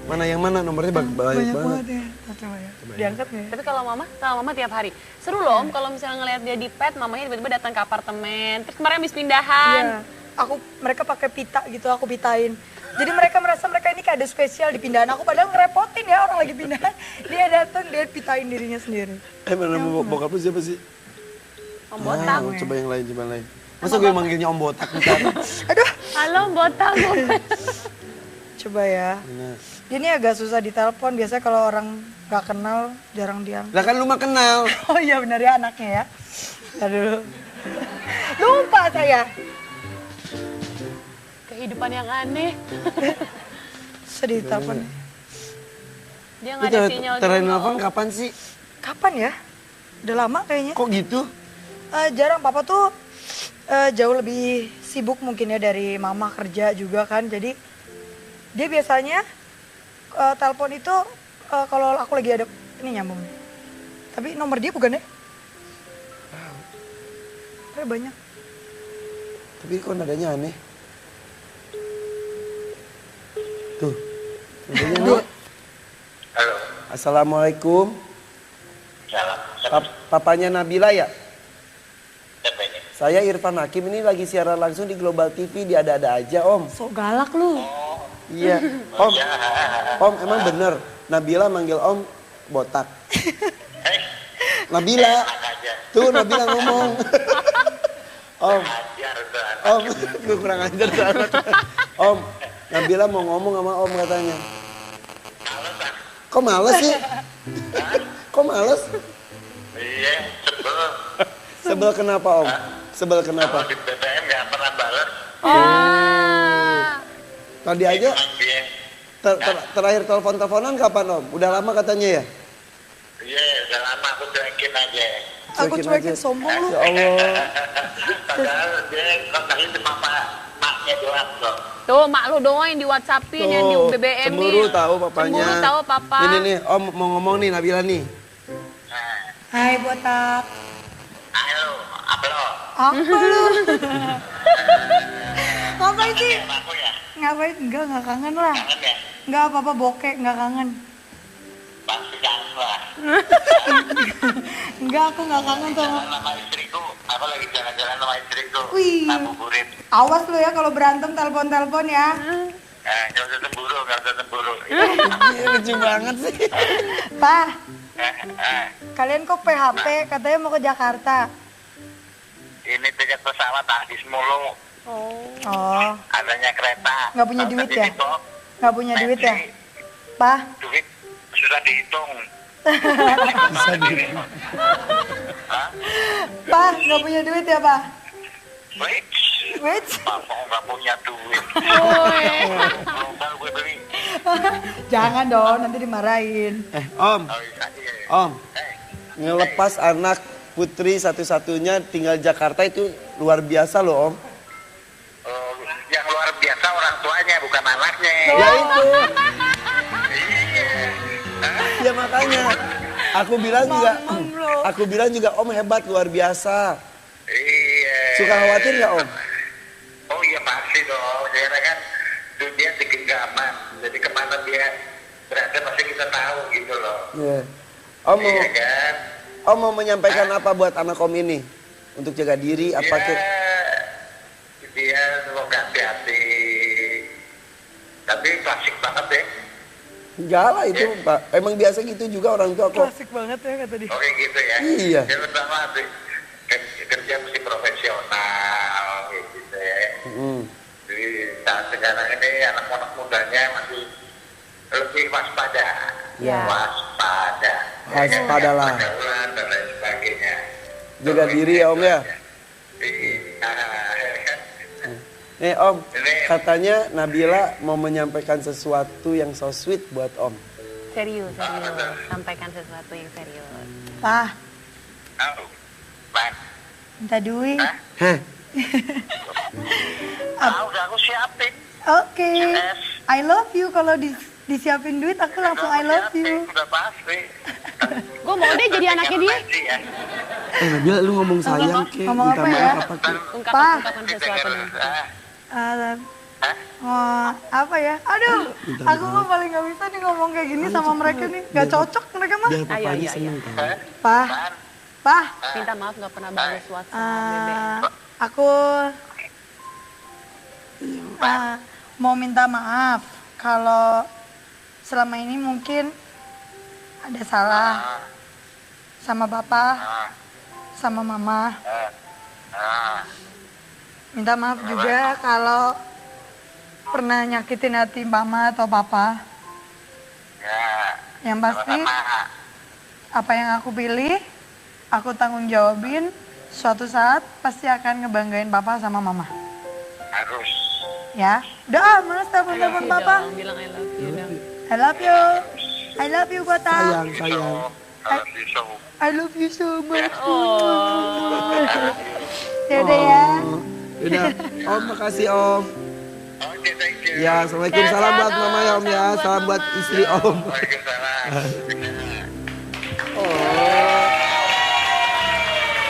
Mana yang mana nomornya banyak Banyak banget. banget ya. Nah, coba ya. Diangkat nggak ya? Tapi kalau mama tiap hari. Seru loh Om kalau misalnya ngelihat dia di pet, mamanya tiba-tiba datang ke apartemen. Terus kemarin habis pindahan. Iya. Mereka pakai pita gitu, aku pitain. Jadi mereka merasa mereka ini kayak ada spesial di pindahan aku, padahal ngerepotin ya orang lagi pindahan. Dia datang, dia pitain dirinya sendiri. Mana nama bokap lu siapa sih? Om Botak. Coba yang lain. Masa gue manggilnya Om Botak ntar? Aduh, Halo Om Botak. coba ya. Nah. Dia ini agak susah ditelepon, biasanya kalau orang gak kenal jarang diangkat. Lah kan lu mah kenal. Oh iya benar ya anaknya ya. Aduh. Lupa saya. Kehidupan yang aneh. Sedih telepon. Dia Lu nggak ada sinyal terakhir juga. nelfon kapan sih? Kapan ya? Udah lama kayaknya. Kok gitu? Jarang, papa tuh jauh lebih sibuk mungkin ya dari mama kerja juga kan. Jadi dia biasanya telepon itu kalau aku lagi ada ini nyambung. Tapi nomor dia bukan ya? Tapi banyak. Tapi kok nadanya aneh? Tuh. Nadanya aneh. Halo. Assalamualaikum. Salam. Papanya Nabila ya? Siapa ini? Saya Irfan Hakim, ini lagi siaran langsung di Global TV, di Ada-Ada Aja Om. Sok galak lu. Iya. Om emang bener Nabila manggil Om botak. Hei, Nabila. aja. Tuh Nabila ngomong. Om, Ajar tuh anak. Om, gue kurang ajar banget. Om, Nabila mau ngomong sama Om katanya. Males ah. Kok males sih? Kok males? Iya, sebel. Sebel kenapa Om? Sebel Kalau kenapa? di BBM nggak pernah balas. Tadi aja Emang dia. terakhir telepon-teleponan kapan Om? Udah lama katanya ya? Iya, udah lama aku cuekin aja. Aku cuekin sombong lu. Ya Allah. Padahal dia kontaknya cuma maknya doang kok. Tuh mak lu doang yang di WhatsAppin, yang di BBM Cemburu tahu papanya. Cemburu tahu papa. Ini Om mau ngomong nih Nabila nih. Nah, Hai botak. ayo, apa lo? Apa lu? Ngapain sih? Sama aku ya? Ngapain? Enggak kangen lah. Kangen ya? Enggak apa-apa bokek, enggak kangen. Pasti kangen lah. Enggak, aku enggak kangen sama. Jalan sama istriku. Aku lagi jalan-jalan sama istriku. Wih. Ngabuburit. Awas lu ya kalau berantem telepon-telepon ya. Nggak usah cemburu, nggak usah cemburu. Iya, lucu banget sih. Pak, Eh, kalian kok PHP katanya mau ke Jakarta. ini tiket pesawat habis mulu. Oh, Adanya kereta. nggak punya Nggak duit usah ya? dihitung. Nggak punya duit ya? Pak, Duit susah dihitung. Hah? Pak, nggak punya duit ya Pak? Wait, Wait, Bapak nggak punya duit. Global gue beli. jangan dong, nanti dimarahin. Om, Oh, iya. Om. Ngelepas anak putri satu-satunya tinggal Jakarta itu luar biasa loh Om. Oh, yang luar biasa orang tuanya, bukan anaknya. Ya itu. Iya. Hah? Ya makanya. Aku bilang juga Om hebat luar biasa. Iya. Suka khawatir nggak Om? Oh iya pasti dong. Karena kan dia berada pasti kita tahu gitu loh. Iya. Om mau, Iya kan? Om mau menyampaikan apa buat anak Om ini? Untuk jaga diri apa Ya, ke? dia semoga hati-hati. Tapi klasik banget ya. Enggak lah itu Pak. Emang biasa gitu juga orang tua kok. Klasik banget ya kata dia. Oke gitu ya. Iya. Yang pertama kerja mesti profesional gitu ya. Jadi saat sekarang ini anak-anak mudanya masih lebih waspada. Ya. Waspada. Waspadalah. Pergaulan dan lain sebagainya. Jaga diri ya Om ya. Iya. Nih Om, katanya Nabila mau menyampaikan sesuatu yang so sweet buat Om. Serius. Sampaikan sesuatu yang serius. Pak, Tahu. Bang. minta duit. Hah? Udah aku siapin. Oke. Yes. I love you kalau disiapin duit aku langsung I love you. Udah pasti. Gue mau deh jadi anaknya dia. Ya. Nabila lu ngomong sayang ke, Ngomong minta apa ya? maaf apa ke? Ungkapan sesuatu nih. Apa ya? Aduh, aku mah paling gak bisa nih ngomong kayak gini sama mereka nih. Gak cocok mereka mah. Biar papanya Ayo. seneng kan. Pak, Minta maaf gak pernah balas WhatsApp, Bebe. aku mau minta maaf kalau selama ini mungkin ada salah sama bapak, sama mama. Minta maaf juga kalau pernah nyakitin hati mama atau papa. Ya. Yang pasti apa yang aku pilih, aku tanggung jawabin. Suatu saat pasti akan ngebanggain papa sama mama. Harus. Ya, udah mas telepon papa. Bilang I love you dong. I love you. I love you Kota. Sayang. I love you so much. Oh. Yaudah ya. Udah, Om makasih Om. Oke, thank you. Ya, Assalamualaikum. Salam buat mama ya Om ya. Salam buat istri Om. Waalaikumsalam.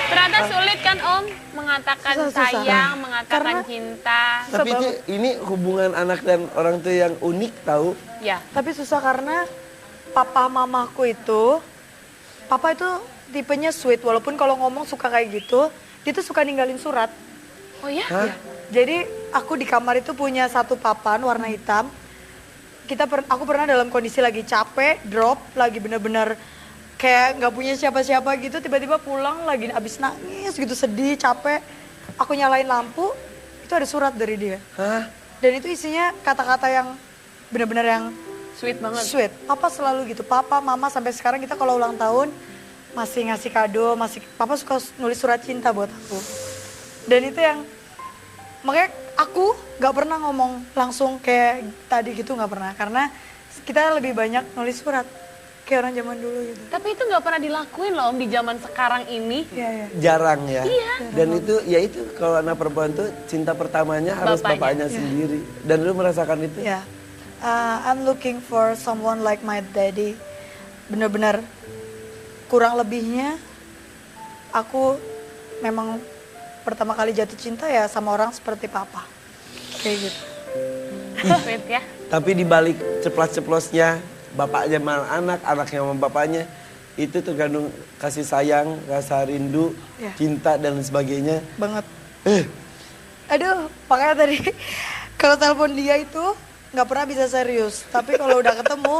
Ternyata sulit kan Om mengatakan Susah. sayang, mengatakan Karena- cinta. Tapi ini hubungan anak dan orang tua yang unik tahu. Ya. Tapi susah karena papa mamaku itu, papa itu tipenya sweet. Walaupun kalau ngomong suka kayak gitu, dia tuh suka ninggalin surat. Oh ya? Hah? Jadi aku di kamar itu punya satu papan warna hitam. Aku pernah dalam kondisi lagi capek, drop, lagi bener-bener kayak nggak punya siapa-siapa gitu. Tiba-tiba pulang lagi abis nangis gitu, sedih, capek. Aku nyalain lampu, itu ada surat dari dia. Hah? Dan itu isinya kata-kata yang bener-bener yang Sweet banget. sweet. Papa selalu gitu. Papa, mama sampai sekarang kita kalau ulang tahun masih ngasih kado, papa suka nulis surat cinta buat aku. Dan itu yang makanya aku nggak pernah ngomong langsung kayak tadi gitu, nggak pernah, karena kita lebih banyak nulis surat kayak orang zaman dulu gitu. Tapi itu nggak pernah dilakuin loh Om di zaman sekarang ini. Iya, iya. Jarang ya. Iya. Dan itu ya itu kalau anak perempuan tuh cinta pertamanya harus Bapaknya. bapaknya sendiri. Dan lu merasakan itu? Ya, I'm looking for someone like my daddy. Bener-bener kurang lebihnya aku memang pertama kali jatuh cinta ya sama orang seperti papa. Kayak gitu. Sweet ya. Tapi di balik ceplos-ceplosnya bapaknya sama anak, anaknya sama bapaknya, itu tergantung kasih sayang, rasa rindu, Ya. cinta dan sebagainya. Banget. Aduh, makanya tadi kalau telepon dia itu nggak pernah bisa serius. Tapi kalau udah ketemu,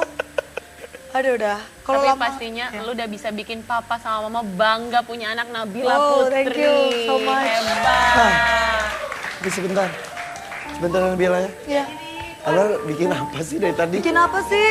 aduh udah. Kalau Tapi lama, pastinya ya. lu udah bisa bikin papa sama mama bangga punya anak Nabila Oh, Putri. thank you so much. Hebat. Tapi sebentar Nabila ya. Ya. Anwar bikin apa sih dari tadi? Bikin apa sih?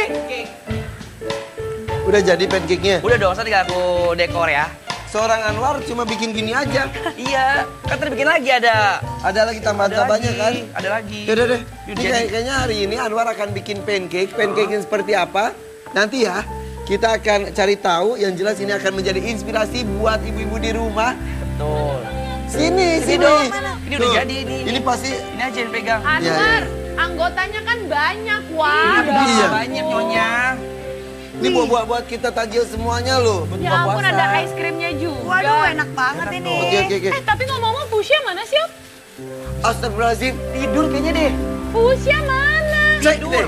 Udah jadi pancake-nya? Udah dong, tinggal aku dekor ya. Seorang Anwar cuma bikin gini aja. Iya, kan tadi bikin lagi ada. Ada lagi tambahan-tambahannya kan? Ada lagi. Yaudah deh, ini Jadi- kayaknya hari ini Anwar akan bikin pancake. Pancake yang seperti apa? Nanti ya, kita akan cari tahu. Yang jelas ini akan menjadi inspirasi buat ibu-ibu di rumah. Betul. Sini, sini. dong. Ini udah Tuh, jadi, ini. Ini pasti. Ini aja yang pegang. Anwar, anggotanya kan banyak, wah. Iya. Banyak nyonya. Ini buat kita tajil semuanya loh. Ya ampun, ada ice creamnya juga. Waduh, enak banget ini. Oke. Tapi ngomong-ngomong Fuchsia mana sih, Om? Astagfirullahaladzim. Tidur kayaknya deh. Fuchsia mana? Cek deh.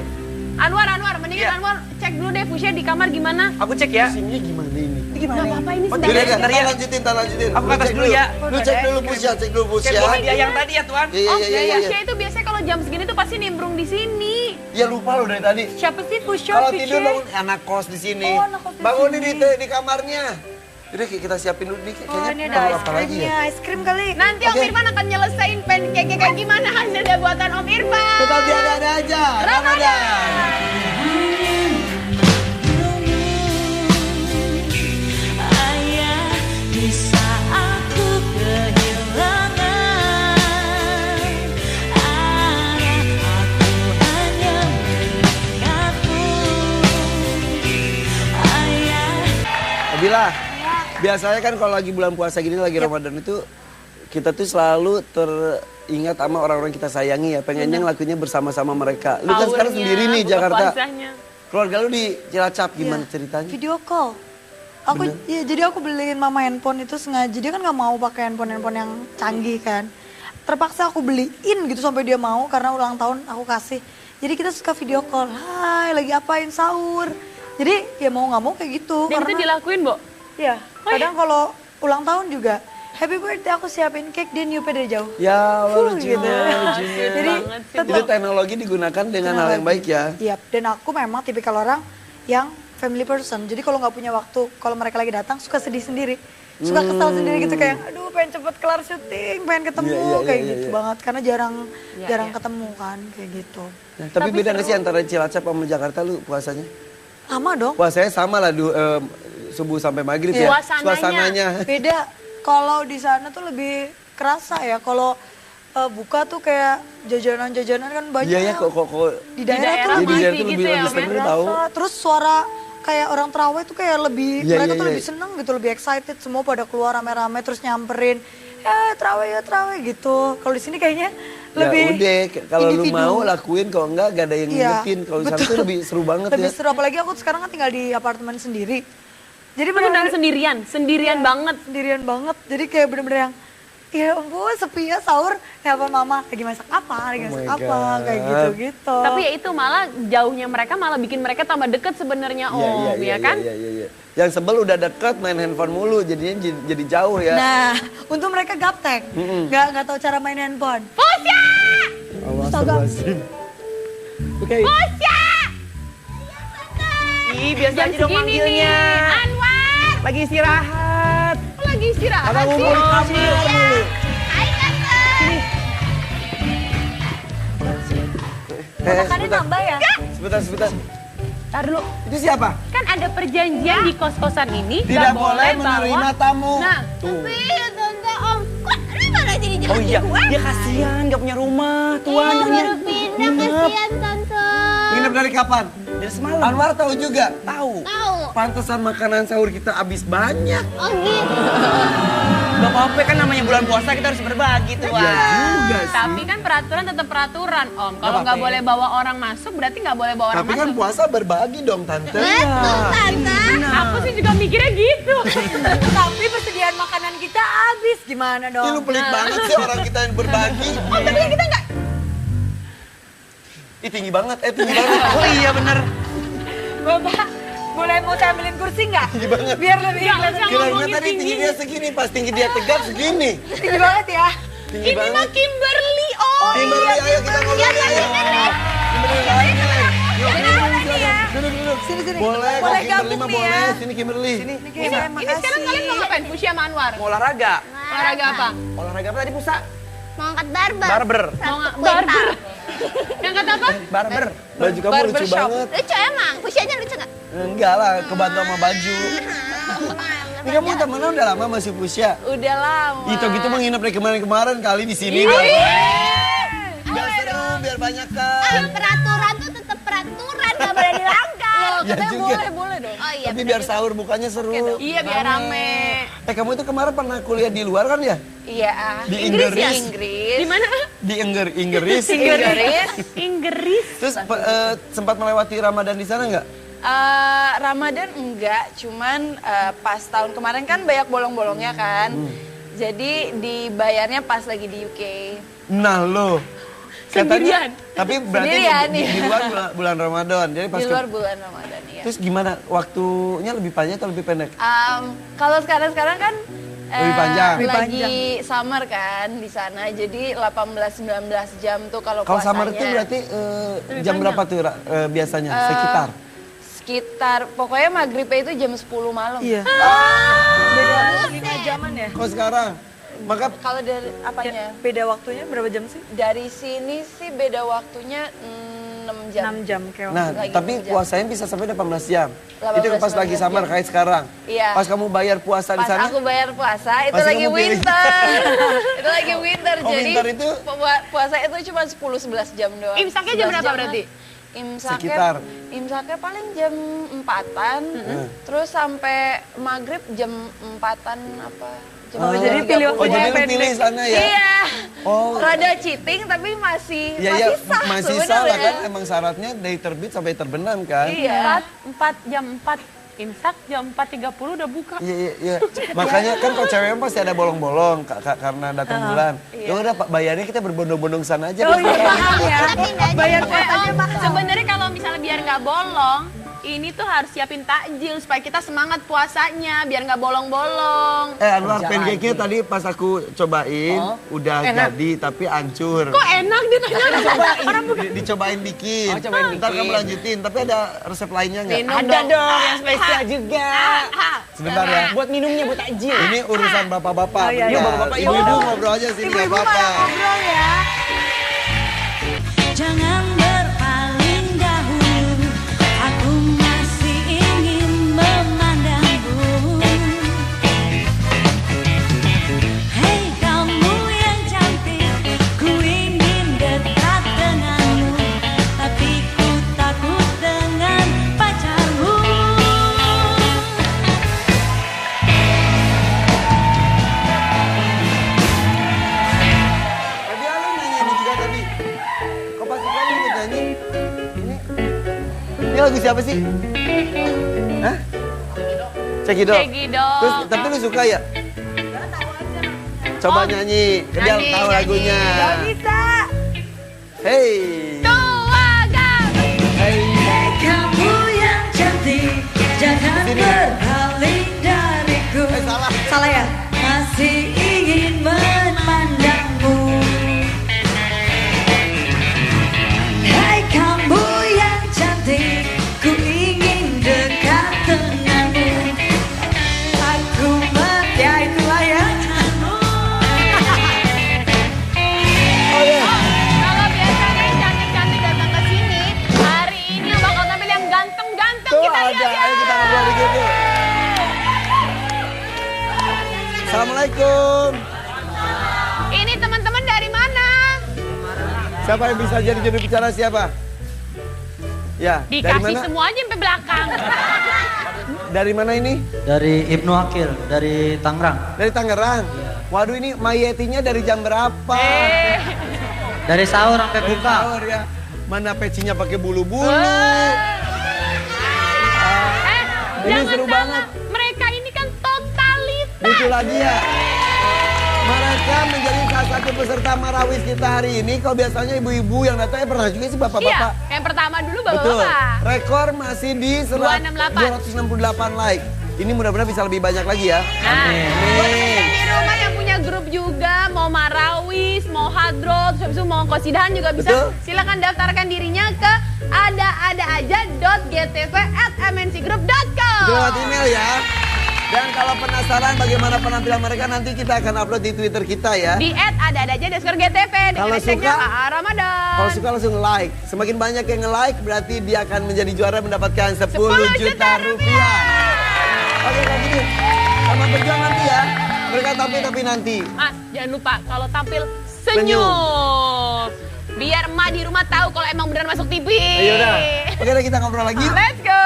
Anwar, mendingan Iya. Anwar cek dulu deh Fusya di kamar gimana. Aku cek ya. Sini gimana ini? Ini gimana? Gak apa-apa ini Oh, Yaudah, sebentar. Bentar ya. lanjutin. Aku ke Lu atas cek dulu ya. Lu cek dulu Pusya, cek dulu Pusya. Cek buah dia yang tadi ya Tuan. Iya, Oh, iya, iya. Fusya itu biasanya kalau jam segini tuh pasti nimbrung di sini. Ya lupa lo dari tadi. Siapa sih Fusya? Kalau tidur bangun anak kos di sini. Oh, anak kos di Bangunin sini. di kamarnya. Jadi kita siapin dulu nih Oh, ini kayaknya ada perlu ice apa lagi ya? creamnya, ice cream kali. Nanti Om Oke. Irfan akan nyelesain pancake kayak gimana hasil dari buatan Om Irfan. Tetap ada aja. Ramadan. Ayah, di saat ku kehilangan arah, aku hanya mengingatmu. Ayah. Nabila, biasanya kan kalau lagi bulan puasa gini, lagi Ramadan itu kita tuh selalu teringat sama orang-orang kita sayangi ya. Pengennya ngelakuinnya bersama-sama mereka. Lu kan sekarang Sahurnya, sendiri nih buka Jakarta. puasanya. Keluarga lu di Cilacap gimana ceritanya? Video call. Aku ya, jadi aku beliin mama handphone itu sengaja, dia kan nggak mau pakai handphone yang canggih kan. Terpaksa aku beliin gitu sampai dia mau karena ulang tahun aku kasih. Jadi kita suka video call. Hai, lagi apain sahur? Jadi ya mau nggak mau kayak gitu. Dan itu dilakuin, Bo? Iya, kadang kalau ulang tahun juga happy birthday aku siapin cake dia nyupnya dari jauh. Ya Allah lucunya, gitu. lucunya. Jadi banget sih, tetap Itu teknologi digunakan dengan hal yang baik ya. Iya, dan aku memang tipikal orang yang family person. Jadi kalau nggak punya waktu, kalau mereka lagi datang suka sedih sendiri. Suka kesal sendiri gitu kayak aduh pengen cepet kelar syuting, pengen ketemu Iya, kayak iya, gitu iya. banget karena jarang ketemu kan kayak gitu. Nah, tapi beda nggak sih antara Cilacap sama Jakarta lu puasanya? Lama dong. Puasanya sama lah subuh sampai maghrib ya. Suasananya. Beda. Kalau di sana tuh lebih kerasa ya. Kalau buka tuh kayak jajanan-jajanan kan banyak. Iya ya kok Di daerah tuh Jadi masih dia tuh gitu lebih ya, lebih Om, ya? seru tahu. berasa. Terus suara kayak orang terawih tuh kayak lebih Iya, mereka iya, tuh iya. lebih seneng gitu, lebih excited, semua pada keluar rame-rame terus nyamperin ya terawih gitu. Kalau di sini kayaknya lebih Ya udah, kalau lu individu. mau lakuin, kalau enggak gak ada yang Iya, ngingetin. Kalau di sana betul. tuh lebih seru banget lebih ya. seru, apalagi aku sekarang kan tinggal di apartemen sendiri. Jadi Beneran bener-bener sendirian banget. sendirian banget. Jadi kayak bener-bener yang ya ampun sepi ya sahur, telepon mama lagi masak apa, lagi Oh masak my apa, God. kayak gitu-gitu. Tapi ya itu malah jauhnya mereka malah bikin mereka tambah deket sebenarnya Om, ya kan? Iya. Yang sebel udah deket main handphone mulu, jadinya jadi jauh ya. Nah, untung mereka gaptek, nggak tahu cara main handphone. Astagfirullahaladzim. Oke. Ih, biasa Jam aja dong segini nih, manggilnya. Anwar, Lagi istirahat. lu lagi istirahat Ada sih? ngumpul di kamar dulu. Makannya nambah ya? Sebentar. Ntar dulu, Itu siapa? kan ada perjanjian di kos-kosan ini Tidak nggak boleh menerima bawa- tamu. Nah, Tuh. Tante Om, kok lu malah jadi Oh iya, dia kasihan gak punya rumah, Tuan. baru pindah, kasihan Tante. Nginep dari kapan? Dari semalam. Anwar tahu juga. Tahu. Tahu. Pantesan makanan sahur kita habis banyak. Oh gitu. Gak apa-apa kan namanya bulan puasa kita harus berbagi, Tuan. Ya juga sih. tapi kan peraturan tetap peraturan Om. Kalau Apa-apa nggak ya? boleh bawa orang masuk, berarti nggak boleh bawa orang Tapi kan masuk. puasa berbagi dong Tante. Betul Tante. Aku sih juga mikirnya gitu. Tapi persediaan makanan kita habis, gimana Ih, dong? lu pelit banget sih orang kita yang berbagi. Oh, tapi kan kita nggak. Ih tinggi banget, tinggi banget. Oh iya bener. Bapak, boleh mau saya ambilin kursi nggak? Tinggi banget. Biar lebih Nggak kelihatan. usah Kira-kira ngomongin tadi tinggi tinggi. dia segini, pas tinggi dia tegap segini. Tinggi banget ya. Tinggi Ini mah banget. Kimberly Om. Kimberly, ayo kita ngobrol ayo. Kimberly, ayo. Yuk, duduk. Sini. Boleh, Boleh Kimberly gabung mah nih boleh. ya. Sini Kimberly. Sini. Ini sekarang kalian mau ngapain? Fuchsia sama Anwar? Mau olahraga. Olahraga apa? Olahraga apa tadi Pusa? Mau angkat barber. Barber. Mau barber. Yang kata apa? Barber. Baju kamu lucu banget. Lucu emang, Fusianya lucu gak? Enggak lah, kebantu sama baju. Ini kamu temenan udah lama masih Pusya? Udah lama. Itu gitu menginap dari kemarin-kemarin kali di sini. Iya. Biar seru, biar banyak kan. Peraturan tuh tetap peraturan, gak boleh dilanggar. Ya juga. Boleh dong. Oh iya, Tapi bener biar juga. sahur bukannya seru. Iya biar rame. Kamu itu kemarin pernah kuliah di luar kan ya? Iya. Di Inggris. Inggris. Di mana? Di Inggris. Inggris. Terus sempat melewati Ramadan di sana nggak? Ramadan enggak, cuman pas tahun kemarin kan banyak bolong-bolongnya kan. Jadi dibayarnya pas lagi di UK. Nah lo, Sendirian. Tapi berarti Sendirian, di iya. luar bulan Ramadan. Jadi pas Di luar bulan Ramadan, ya. Terus gimana? Waktunya lebih panjang atau lebih pendek? Kalau sekarang kan Lebih panjang. lagi summer kan di sana, jadi 18-19 jam tuh kalau Kalau puasanya. summer itu berarti jam berapa tuh biasanya? Sekitar? Sekitar, pokoknya maghribnya itu jam 10 malam. Iya. Beda 5 jaman ya? Kalau sekarang? Maka Kalau dari apanya? Beda waktunya berapa jam sih? Dari sini sih beda waktunya 6 jam. 6 jam kayak waktu. nah, lagi tapi hujan. puasanya bisa sampai 18 jam. 18, Itu pas lagi 19 summer jam. kayak sekarang. Iya. Pas kamu bayar puasa di Pas sana? aku bayar puasa, itu Pasti lagi kamu pilih. winter. Itu lagi winter, Oh, jadi winter itu? puasa itu cuma 10-11 jam doang. Imsaknya jam 11 berapa jam berarti? Sekitar. Imsaknya paling jam 4-an, terus sampai maghrib jam 4-an apa. Jam Oh, jadi pilih Oh, jadi lu pendek. pilih sana ya? Iya. Oh. Rada cheating tapi masih Iya, sah masih sebenarnya. salah kan? Emang syaratnya dari terbit sampai terbenam kan? Iya. 4 jam 4 imsak, jam 4.30 udah buka. Iya. Makanya kan kalau cewek pasti ada bolong-bolong karena datang bulan. Ya udah Pak, bayarnya kita berbondong-bondong sana aja. Oh iya, Pak. mahal ya. Bayar puasanya Om, mahal. sebenarnya kalau misalnya biar nggak bolong, ini tuh harus siapin takjil supaya kita semangat puasanya, biar nggak bolong-bolong. Anwar, pancake-nya tadi pas aku cobain, udah jadi tapi hancur. Kok enak dia nanya? Orang bukan. Dicobain bikin. Oh, cobain Ntar bikin. kamu lanjutin, tapi ada resep lainnya nggak? Ada dong yang spesial juga. Sebentar ya. Buat minumnya, buat takjil. Ini urusan bapak-bapak. iya, bentar. iya. bapak-bapak, yuk. Ibu-ibu ngobrol aja sini nggak Ibu-ibu apa-apa. malah ngobrol ya. Jangan berpaling dahulu, aku masih ingin memandangmu. Hei kamu yang cantik, ku ingin dekat denganmu, tapi ku takut dengan pacarmu. Tadi lu nyanyi ini juga tadi. Kok pasti kamu ikut nyanyi? Ini lagu siapa sih? Hah? Cekidot. Cekidot. Terus tapi lu suka ya? Coba nyanyi, dia nyanyi, tahu nyanyi. lagunya. Gak bisa. Hey. Hey. Kamu yang cantik, jangan Sini. berpaling dariku. Salah. Salah ya? Masih ingin memandangmu. Hai kamu yang cantik, ku ingin dekat denganmu. Aku ya itu layanganmu. Kalau biasanya yang cantik-cantik datang ke sini, hari ini yang bakal tampil yang ganteng-ganteng. Tuh Kita ada, lihat ya. ayo kita ngobrol dikit yuk. Assalamualaikum. Ini teman-teman dari mana? Siapa yang bisa jadi juru bicara siapa? Ya, dari Dikasih mana? semuanya sampai belakang. Dari mana ini? Dari Ibnu Akil, dari Tangerang. Dari Tangerang. Waduh ini mayetinya dari jam berapa? Dari sahur sampai buka. Sahur ya. Mana pecinya pakai bulu-bulu. Ini Jangan seru salah, banget. mereka ini kan totalitas. Itu lagi ya. Mereka menjadi salah satu peserta Marawis kita hari ini. Kalau biasanya ibu-ibu yang datang, pernah juga sih Iya, bapak-bapak. yang pertama dulu Betul. bapak-bapak. Rekor masih di 268 like. Ini mudah-mudahan bisa lebih banyak lagi ya. Nah, buat Amin. teman-teman di rumah yang punya grup juga, mau marawis, mau hadrot, terus habis itu mau kosidahan juga bisa. Betul. Silakan daftarkan dirinya ke ada-ada-aja.gtv@mncgroup.com. Lewat email ya. Dan kalau penasaran bagaimana penampilan mereka nanti kita akan upload di Twitter kita ya. Di @ada-ada-aja_gtv dengan Kalau hashtagnya suka- AA Ramadan. Kalau suka langsung like. Semakin banyak yang nge-like berarti dia akan menjadi juara mendapatkan 10 juta rupiah. Oke kalau gitu. Selamat berjuang nanti ya. Mereka tampil tapi nanti. Mas, jangan lupa kalau tampil senyum. Biar emak di rumah tahu kalau emang beneran masuk TV. Ayo udah. Oke udah kita ngobrol lagi. yuk. Let's go.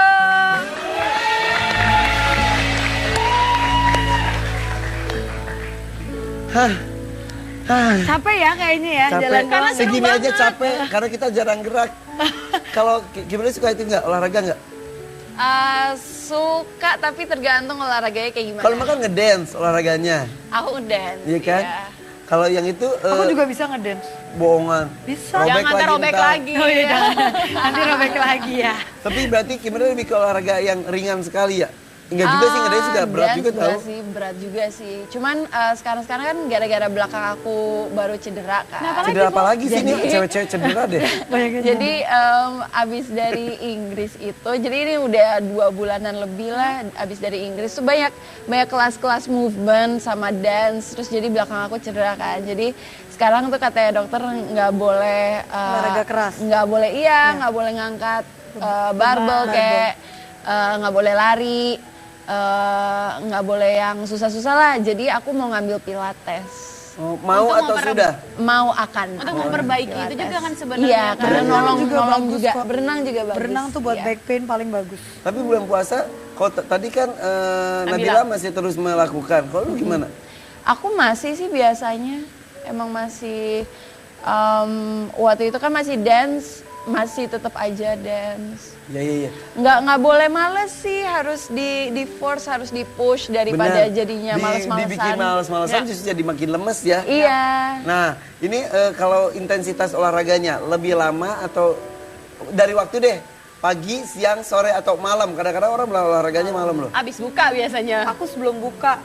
Capek ya kayaknya ya Capek. jalan Karena doang. seru Segini aja banget. capek karena kita jarang gerak. Kalau gimana suka itu nggak olahraga nggak? Suka tapi tergantung olahraganya kayak gimana. Kalau makan ngedance olahraganya. Aku dance. Iya kan? Kalau yang itu Aku juga bisa ngedance. bohongan. Bisa. Jangan robek ntar. lagi. Oh iya jangan. Nanti robek lagi ya. Tapi berarti gimana lebih ke olahraga yang ringan sekali ya? Enggak juga sih, ngedance juga berat dance juga tahu. sih, berat juga sih. Cuman sekarang-sekarang kan gara-gara belakang aku baru cedera kan. Cedera apa lagi sih ini cewek-cewek cedera deh. Jadi abis dari Inggris itu, jadi ini udah 2 bulanan lebih lah abis dari Inggris tuh banyak kelas-kelas movement sama dance, terus jadi belakang aku cedera kan. Jadi sekarang tuh katanya dokter nggak boleh Olahraga keras. nggak boleh nggak boleh ngangkat barbel kayak nggak boleh lari, nggak boleh yang susah-susah lah. Jadi aku mau ngambil pilates. Oh, mau atau sudah? Mau akan. Untuk memperbaiki itu juga kan sebenarnya. Iya, kan? karena nolong bagus juga. kok. Berenang juga bagus. Berenang tuh buat Iya. back pain paling bagus. Tapi bulan puasa, kalau tadi kan Nabila masih terus melakukan. Kalau lu gimana? Aku masih sih biasanya. Emang masih waktu itu kan masih dance, masih tetap aja dance. Iya. Nggak boleh males sih, harus di force, harus di push daripada Benar. jadinya males-malesan. Dibikin males-malesan justru jadi makin lemes ya. Iya. Nah, ini kalau intensitas olahraganya lebih lama atau dari waktu deh? Pagi, siang, sore, atau malam? Kadang-kadang orang olahraganya malam loh. Abis buka biasanya. Aku sebelum buka,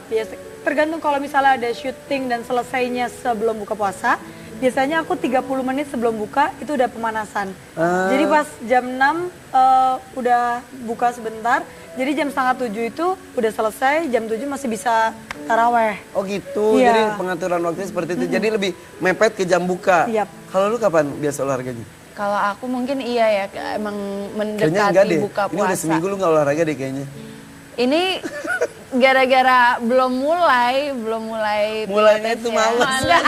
tergantung kalau misalnya ada syuting dan selesainya sebelum buka puasa, biasanya aku 30 menit sebelum buka itu udah pemanasan. Jadi pas jam 6 udah buka sebentar, jadi jam setengah 7 itu udah selesai, jam 7 masih bisa taraweh. Oh gitu, Iya. jadi pengaturan waktunya seperti itu. Jadi lebih mepet ke jam buka. Yap. Kalau lu kapan biasa olahraganya? Kalau aku mungkin iya ya, emang Kayaknya enggak mendekati deh. buka Ini udah puasa. seminggu lu gak olahraga deh kayaknya. Ini gara-gara belum mulai Mulainya itu males. Nggak,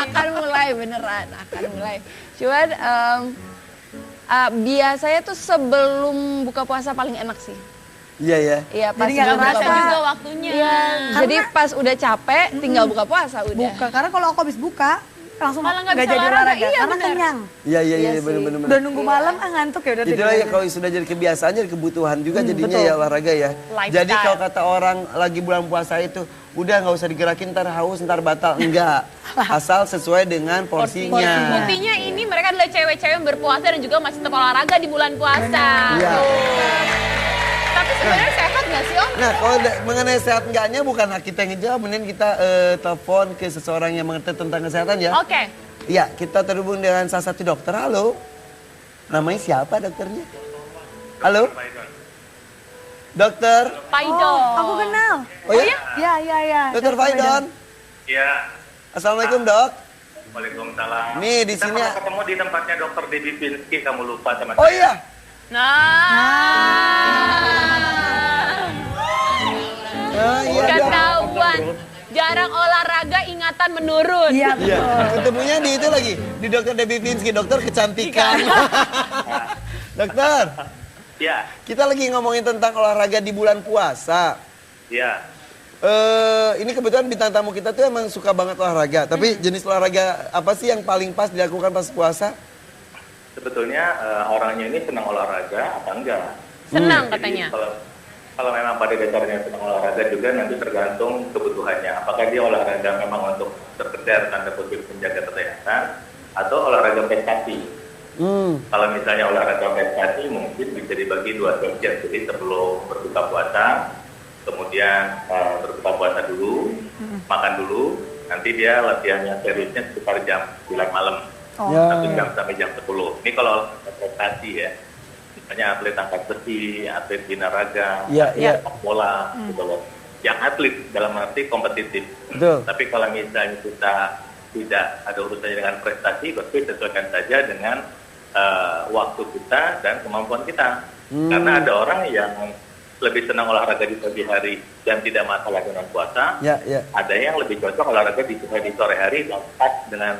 akan mulai beneran, akan mulai. Cuman biasanya tuh sebelum buka puasa paling enak sih. Iya ya. Iya, pas Jadi nggak sebelum buka Berasa kerasa. juga waktunya. Iya, jadi pas udah capek tinggal buka puasa udah. Buka, karena kalau aku habis buka, langsung Malah nggak nggak bisa jadi olahraga, olahraga, iya karena bener. kenyang. Iya Iya sih. bener-bener. Udah nunggu malam, ngantuk ya udah Itulah tidur ya aja. kalau sudah jadi kebiasaan jadi kebutuhan juga jadinya betul. ya olahraga ya. Lifestyle. Jadi kalau kata orang lagi bulan puasa itu udah nggak usah digerakin ntar haus ntar batal enggak. Asal sesuai dengan porsinya. Buktinya ini mereka adalah cewek-cewek yang berpuasa dan juga masih tetap olahraga di bulan puasa. Iya. Tapi sebenarnya sehat nggak sih Om? Nah kalau mengenai sehat enggaknya bukan hak kita yang ngejawab, mending kita telepon ke seseorang yang mengerti tentang kesehatan ya. Oke. Iya, kita terhubung dengan salah satu dokter. Halo. Namanya siapa dokternya? Halo? Dokter? Paido. Aku kenal. Oh ya? Ya. Dokter Faidon? Iya. Assalamualaikum dok. Waalaikumsalam. Nih, di Kita sini- pernah ketemu di tempatnya Dokter Debbie Pinsky, kamu lupa sama Oh saya. iya? Iya dok. Ketahuan. Jarang olahraga, ingatan menurun. Iya, Iya, betul. ketemunya di itu lagi, di dokter Debbie Pinsky, dokter kecantikan. Dokter, Iya, kita lagi ngomongin tentang olahraga di bulan puasa. iya. Ini kebetulan bintang tamu kita tuh emang suka banget olahraga. Tapi jenis olahraga apa sih yang paling pas dilakukan pas puasa? Sebetulnya orangnya ini senang olahraga apa enggak? Senang Jadi, katanya. Kalau memang pada dasarnya senang olahraga juga nanti tergantung kebutuhannya. Apakah dia olahraga memang untuk sekedar tanda kutip menjaga kesehatan atau olahraga prestasi. Kalau misalnya olahraga prestasi mungkin bisa dibagi 2 bagian. Jadi sebelum berbuka puasa, kemudian berbuka puasa dulu, makan dulu, nanti dia latihannya seriusnya sekitar jam 9 malam. Ya. 1 jam sampai jam 10. Ini kalau prestasi ya. Misalnya atlet angkat besi, atlet binaraga, Iya, iya. sepak bola, gitu loh. Yang atlet dalam arti kompetitif. Betul. Tapi kalau misalnya kita tidak ada urusannya dengan prestasi, berarti sesuaikan saja dengan waktu kita dan kemampuan kita. Karena ada orang yang lebih senang olahraga di pagi hari dan tidak masalah dengan puasa. Ya, ya. Ada yang lebih cocok olahraga di sore hari dan pas dengan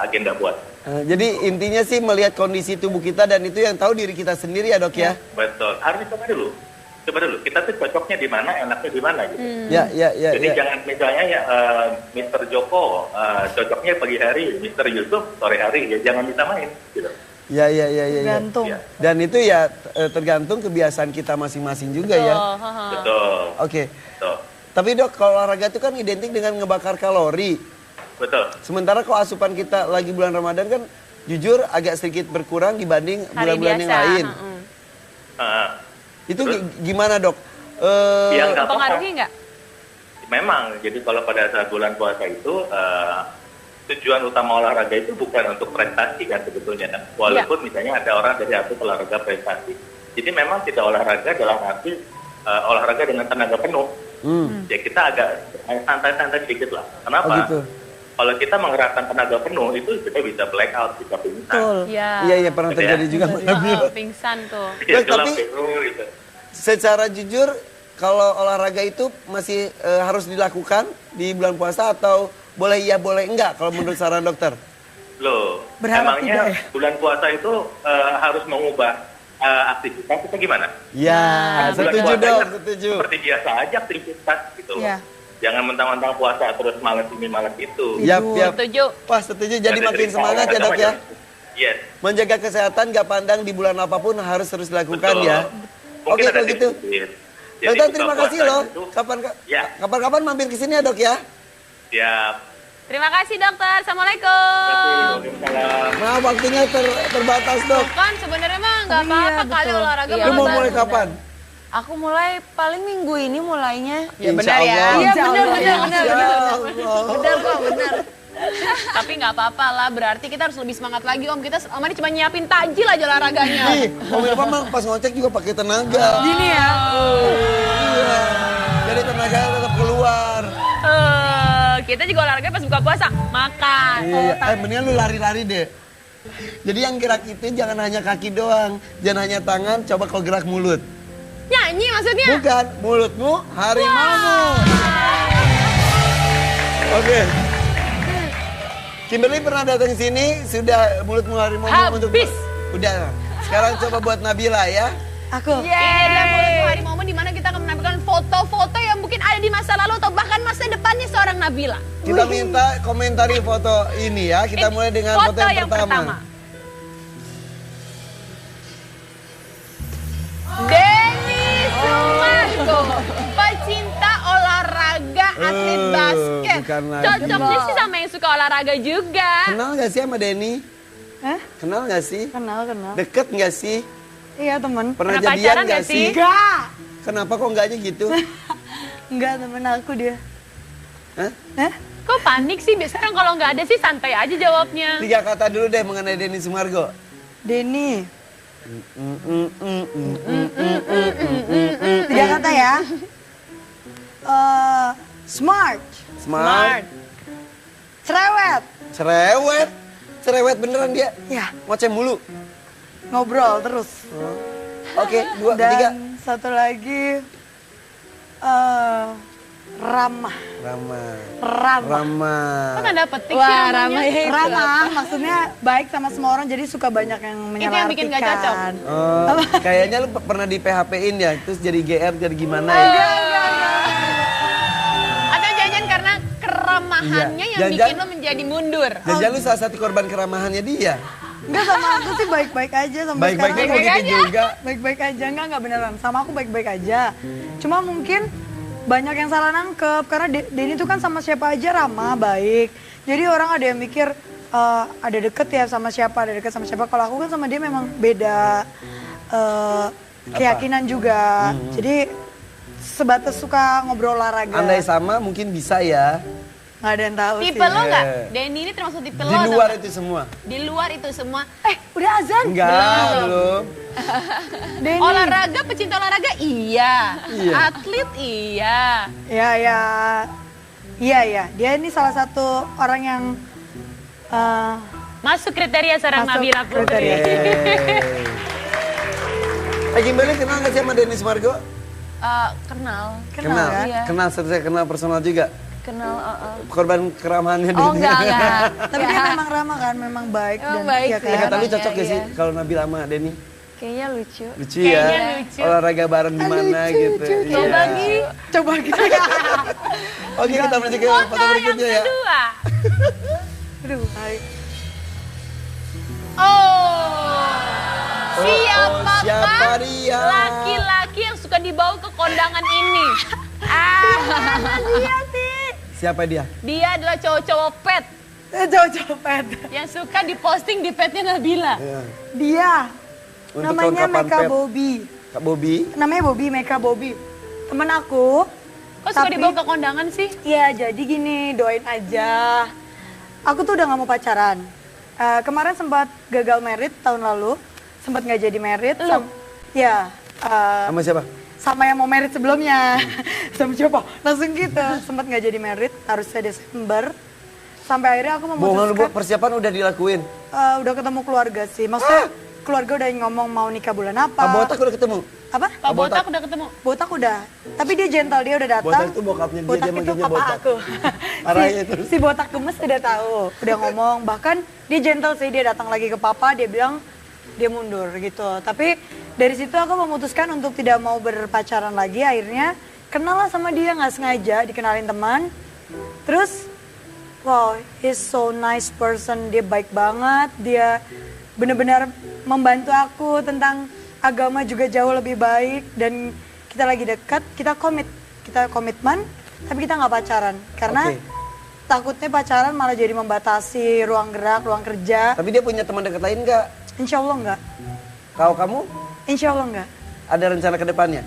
agenda puasa. Jadi intinya sih melihat kondisi tubuh kita dan itu yang tahu diri kita sendiri ya dok ya. Betul. Harus coba dulu. Kita tuh cocoknya di mana, enaknya di mana gitu. Ya, ya, ya. Jadi ya. jangan misalnya ya Mr. Joko cocoknya pagi hari, Mr. Yusuf sore hari, ya jangan disamain gitu. Ya, ya, ya, ya, ya. Gantung. Ya. Dan itu ya tergantung kebiasaan kita masing-masing juga ya. Betul. Oke. Betul. Tapi dok, kalau olahraga itu kan identik dengan ngebakar kalori. Betul. Sementara kalau asupan kita lagi bulan Ramadan kan jujur agak sedikit berkurang dibanding Hari bulan-bulan yang biasa. lain. Heeh. Itu gimana dok? Ya, nggak apa-apa. Pengaruhi nggak? Memang, jadi kalau pada saat bulan puasa itu tujuan utama olahraga itu bukan untuk prestasi kan sebetulnya. Walaupun misalnya ada orang dari atlet olahraga prestasi. Jadi memang tidak olahraga dalam arti olahraga dengan tenaga penuh. Ya kita agak santai-santai sedikit lah. Kenapa? Oh gitu. Kalau kita mengerahkan tenaga penuh itu kita bisa blackout, bisa pingsan. Iya pernah Gitu ya. terjadi juga. Pingsan tuh. Ya, Dok, gelap tapi- biru gitu. Secara jujur kalau olahraga itu masih harus dilakukan di bulan puasa atau boleh iya boleh enggak kalau menurut saran dokter? Loh, Berharap emangnya tidak ya? bulan puasa itu harus mengubah aktivitas itu gimana? Ya, Bulan setuju puasa dok, ya setuju. Seperti biasa aja aktivitas gitu loh. Iya. Jangan mentang-mentang puasa terus malas ini malas itu. Yap. Setuju. Wah setuju, jadi Ada makin cerita semangat ya olahraga dok ya. macam- Yes. Menjaga kesehatan gak pandang di bulan apapun harus terus dilakukan Betul. ya. Mungkin Oke ada kalau gitu. tips-tips. Jadi Dokter buka terima kasih puasa loh. itu- Ya. Kapan-kapan mampir ke sini ya dok ya. Siap. Terima kasih dokter. Terima Assalamualaikum. kasih. Waalaikumsalam. Nah waktunya terbatas dok. Kan sebenarnya mah nggak apa-apa kali olahraga. Iya, Lu mau malah mulai baru. kapan? Aku mulai paling minggu ini mulainya. Ya benar ya. Insya Iya Allah. benar. Insya Allah. Benar kok, benar. Tapi nggak apa-apa lah. Berarti kita harus lebih semangat lagi om. Kita selama ini cuma nyiapin takjil aja olahraganya. Nih, Om Irfan mah pas ngocek juga pakai tenaga. Gini ya. Iya. Jadi tenaga tetap keluar. Kita juga olahraga pas buka puasa. Makan. Iya. Mendingan lu lari-lari deh. Jadi yang gerak itu jangan hanya kaki doang, jangan hanya tangan, coba kau gerak mulut. Nyanyi maksudnya? Bukan, mulutmu harimaumu. Oke. Kimberly pernah datang sini, sudah mulutmu harimaumu untuk... Habis. Udah, sekarang coba buat Nabila ya. Aku. Ini adalah mulutmu harimaumu di mana kita akan menampilkan foto-foto yang mungkin ada di masa lalu atau bahkan masa depannya seorang Nabila. Kita minta komentari foto ini ya, kita mulai dengan foto yang pertama. Denny Sumargo, pecinta olahraga, atlet basket. bukan lagi. Cocoknya sih sama yang suka olahraga juga. Kenal gak sih sama Denny? Hah? Kenal gak sih? Kenal. Deket gak sih? Iya teman. Pernah Pernah jadian pacaran gak gak sih? sih? Enggak. Kenapa kok enggaknya gitu? Enggak temen aku dia. Hah? Hah? Kok panik sih? Biasanya kan kalau nggak ada sih santai aja jawabnya. 3 kata dulu deh mengenai Denny Sumargo. Denny. 3 kata ya. Smart. Smart. Cerewet. Cerewet. Cerewet beneran dia. Ya, Ngoceh mulu. ngobrol terus. Oke, 2, 3. Dan satu lagi ramah. Ramah. Kok nggak dapet tik sih Wah, namanya? ramah ya. Ramah maksudnya baik sama semua orang jadi suka banyak yang Itu menyalarkan. yang bikin nggak cocok. Oh, kayaknya lu pernah di PHP-in ya, terus jadi GR jadi gimana ya? Atau jangan karena keramahannya Iya. yang Jangan- bikin lo menjadi mundur. Dan lu salah satu korban keramahannya dia. Enggak sama aku sih baik-baik aja sampai Baik-baiknya sekarang. kok gitu juga. Baik-baik aja, enggak beneran. Sama aku baik-baik aja. Cuma mungkin banyak yang salah nangkep karena Denny tuh kan sama siapa aja ramah, baik. Jadi orang ada yang mikir ada deket ya sama siapa, ada deket sama siapa. Kalau aku kan sama dia memang beda keyakinan juga. Jadi sebatas suka ngobrol olahraga. Andai sama mungkin bisa ya. Nggak ada yang tahu Tipe sih. lo nggak? Iya. Denny ini termasuk tipe lo Di atau luar nggak? itu semua. Di luar itu semua. Udah azan? Enggak, belum. Denny. Olahraga, pecinta olahraga iya. Iya. Atlet iya. Iya. Dia ini salah satu orang yang Masuk kriteria seorang Masuk Nabila Putri. kriteria. Kimberly kenal gak sih sama Denny Sumargo? Kenal. Kenal. Iya. Kenal, saya kenal personal juga. Kenal. Korban keramahannya Oh Denny. enggak. Tapi dia memang ramah kan, memang baik Emang dan baik iya sih. Ya, kan. kata lu Orangnya, cocok gak sih iya. kalau Nabila sama Denny? Kayaknya lucu. Lucu Kayaknya ya. lucu. Olahraga bareng di mana gitu. Coba Iya. Gi. Coba gitu. Oke, kita menuju ke foto Foto yang berikutnya ya. kedua. Aduh, hai. Siapakah siapa dia? laki-laki yang suka dibawa ke kondangan ini? Siapa dia? Dia adalah cowok-cowok pet Cowok-cowok pet. yang suka diposting di petnya Nabila. Iya. Dia Untuk namanya kelengkapan Meka pet. Bobby. Kak Bobby. Namanya Bobby, Meka Bobby. Temen aku. Kok suka Tapi- dibawa ke kondangan sih? Iya, jadi gini, doain aja. Aku tuh udah gak mau pacaran. Kemarin sempat gagal merit tahun lalu, sempat nggak jadi merit. Ya, Sama siapa? sama yang mau merit sebelumnya. Sama siapa? Langsung gitu, sempat nggak jadi merit, harusnya Desember. Sampai akhirnya aku Bohongan lu, Bu, memutuskan, persiapan udah dilakuin. udah ketemu keluarga sih. Maksudnya keluarga udah ngomong mau nikah bulan apa. Pak Botak udah ketemu? Apa? Pak Botak udah ketemu. Botak udah, tapi dia gentle, dia udah datang. Botak itu bokapnya dia, Botak dia itu manggilnya papa Botak. aku. Arahnya terus. si Botak gemes udah tahu, udah ngomong. Bahkan dia gentle sih, dia datang lagi ke papa, dia bilang dia mundur gitu. Tapi dari situ aku memutuskan untuk tidak mau berpacaran lagi. Akhirnya kenal lah sama dia, nggak sengaja dikenalin teman. Terus, wow, he's so nice person, dia baik banget, dia benar-benar membantu aku tentang agama juga jauh lebih baik, dan kita lagi dekat, kita komitmen, tapi kita nggak pacaran karena Oke. takutnya pacaran malah jadi membatasi ruang gerak, ruang kerja. Tapi dia punya teman dekat lain nggak? Insya Allah nggak, Kalau kamu insya Allah nggak, ada rencana ke depannya?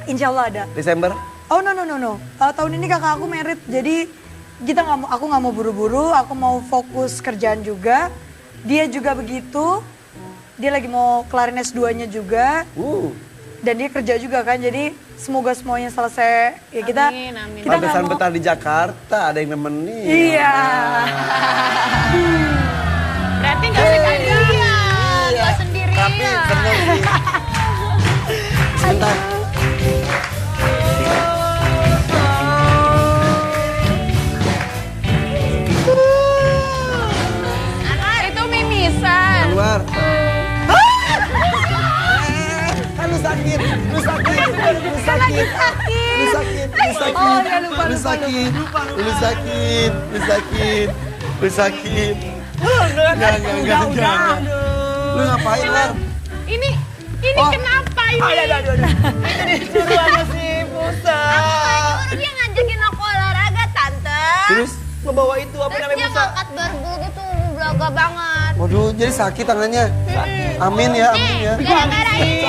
insya Allah ada. Desember? Oh no. Tahun ini kakak aku merit, jadi aku nggak mau buru-buru, aku mau fokus kerjaan juga. Dia juga begitu, dia lagi mau kelarin S2-nya juga, dan dia kerja juga kan, jadi semoga semuanya selesai. Ya kita, Amin. kita nggak Pantesan mau. betah di Jakarta, ada yang nemenin. Iya. Berarti nggak sendirian. Nggak sendirian. Tapi bener sih. Sebentar. Itu mimisan. Keluar. Kan lu sakit. Lu sakit. Oh, ya, lupa. Jangan. Lu ngapain, Lar? Ini kenapa ini? Itu disuruh sama si Musa. Dia ngajakin aku olahraga, Tante. Terus? Ngebawa itu apa Terus namanya dia Musa? ngangkat barbel gitu, belaga banget. Waduh, jadi sakit tangannya. Amin ya, amin ya. Gara-gara ini.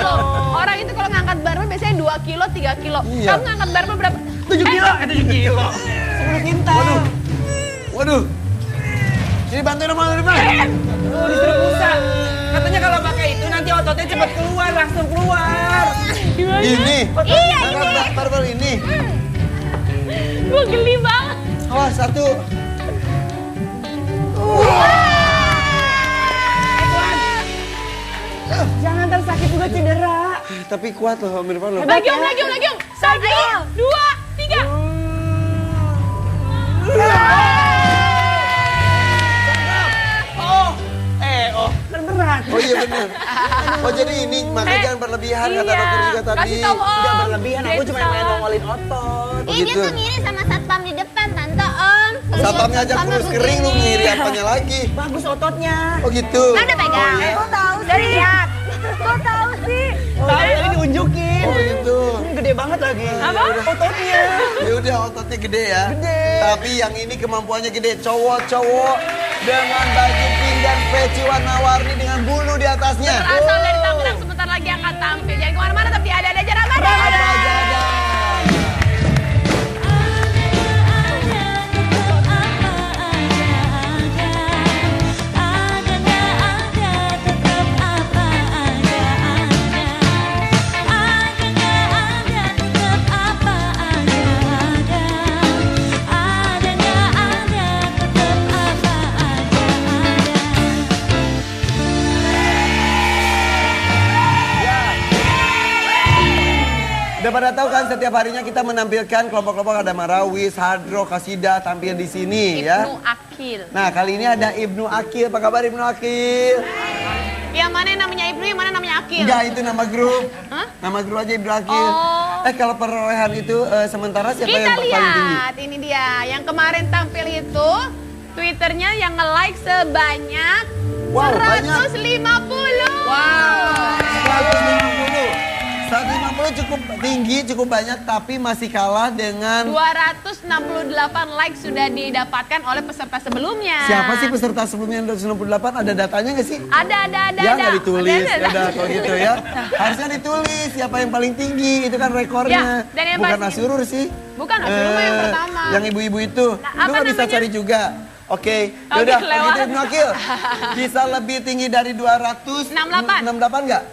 Loh, orang itu kalau ngangkat barbel biasanya 2 kilo, 3 kilo. Iya. Kamu ngangkat barbel berapa? 7 kilo, 7 kilo. 10 kintal. Waduh. Sini bantuin dong, Bang. Disuruh Musa. Katanya kalau pakai itu nanti ototnya cepat keluar, langsung keluar. Ini. Iya, Angkat barbel ini. Gue geli banget. Awas, satu. Jangan tersakit juga cedera. Tapi kuat loh, Om Irfan loh. Lagi om. 1, 2, 3. Berat. Oh iya benar. Oh jadi ini makanya jangan berlebihan kata dokter juga tadi. Kasih tau om. Udah berlebihan, aku cuma main nongolin otot. Oh Ih, dia gitu. tuh ngiri sama satpam di depan, Tante Om. Satpamnya aja Satpamnya kurus kering lu begini. ngiri apanya lagi. Bagus ototnya. Oh gitu. Ada pegang. Kok tahu Dari sih? lihat. Kok tahu sih? Tahu ini diunjukin. Oh gitu. Ini gede banget lagi. Apa? Ototnya. Ya udah ototnya gede ya. Gede. Tapi yang ini kemampuannya gede. Cowok-cowok dengan baju pinggan peci warna-warni dengan bulu di atasnya. Berasal dari Tangerang sebentar lagi akan tampil. Jangan kemana-mana tapi ada aja Ramadan. Apa aja ada. Udah pada tahu kan setiap harinya kita menampilkan kelompok-kelompok ada Marawis, Hadro, Kasidah tampil di sini ya. Ibnu Akil. Nah kali ini ada Ibnu Akil. Apa kabar Ibnu Akil? Yang mana yang namanya Ibnu, yang mana namanya Akil? Enggak, itu nama grup. Hah? Nama grup aja Ibnu Akil. Oh. Kalau perolehan itu sementara siapa Kita yang paling tinggi? lihat, ini dia. Yang kemarin tampil itu, Twitternya yang nge-like sebanyak Wow, 150. banyak. Wow. 150. 260 cukup tinggi, cukup banyak, tapi masih kalah dengan... 268 like sudah didapatkan oleh peserta sebelumnya. Siapa sih peserta sebelumnya 268? Ada datanya nggak sih? Ada. Ya nggak ditulis, Ada. udah kalau gitu ya. Harusnya ditulis siapa yang paling tinggi, itu kan rekornya. Ya, dan yang bukan pasti- Asurur sih. Bukan, Asurur mah yang pertama. Yang ibu-ibu itu. Nah, Lu apa nggak bisa namanya? cari juga. Oke, Oke, yaudah, lewat. kalau gitu Ibnu Akil. Bisa lebih tinggi dari 68 nggak?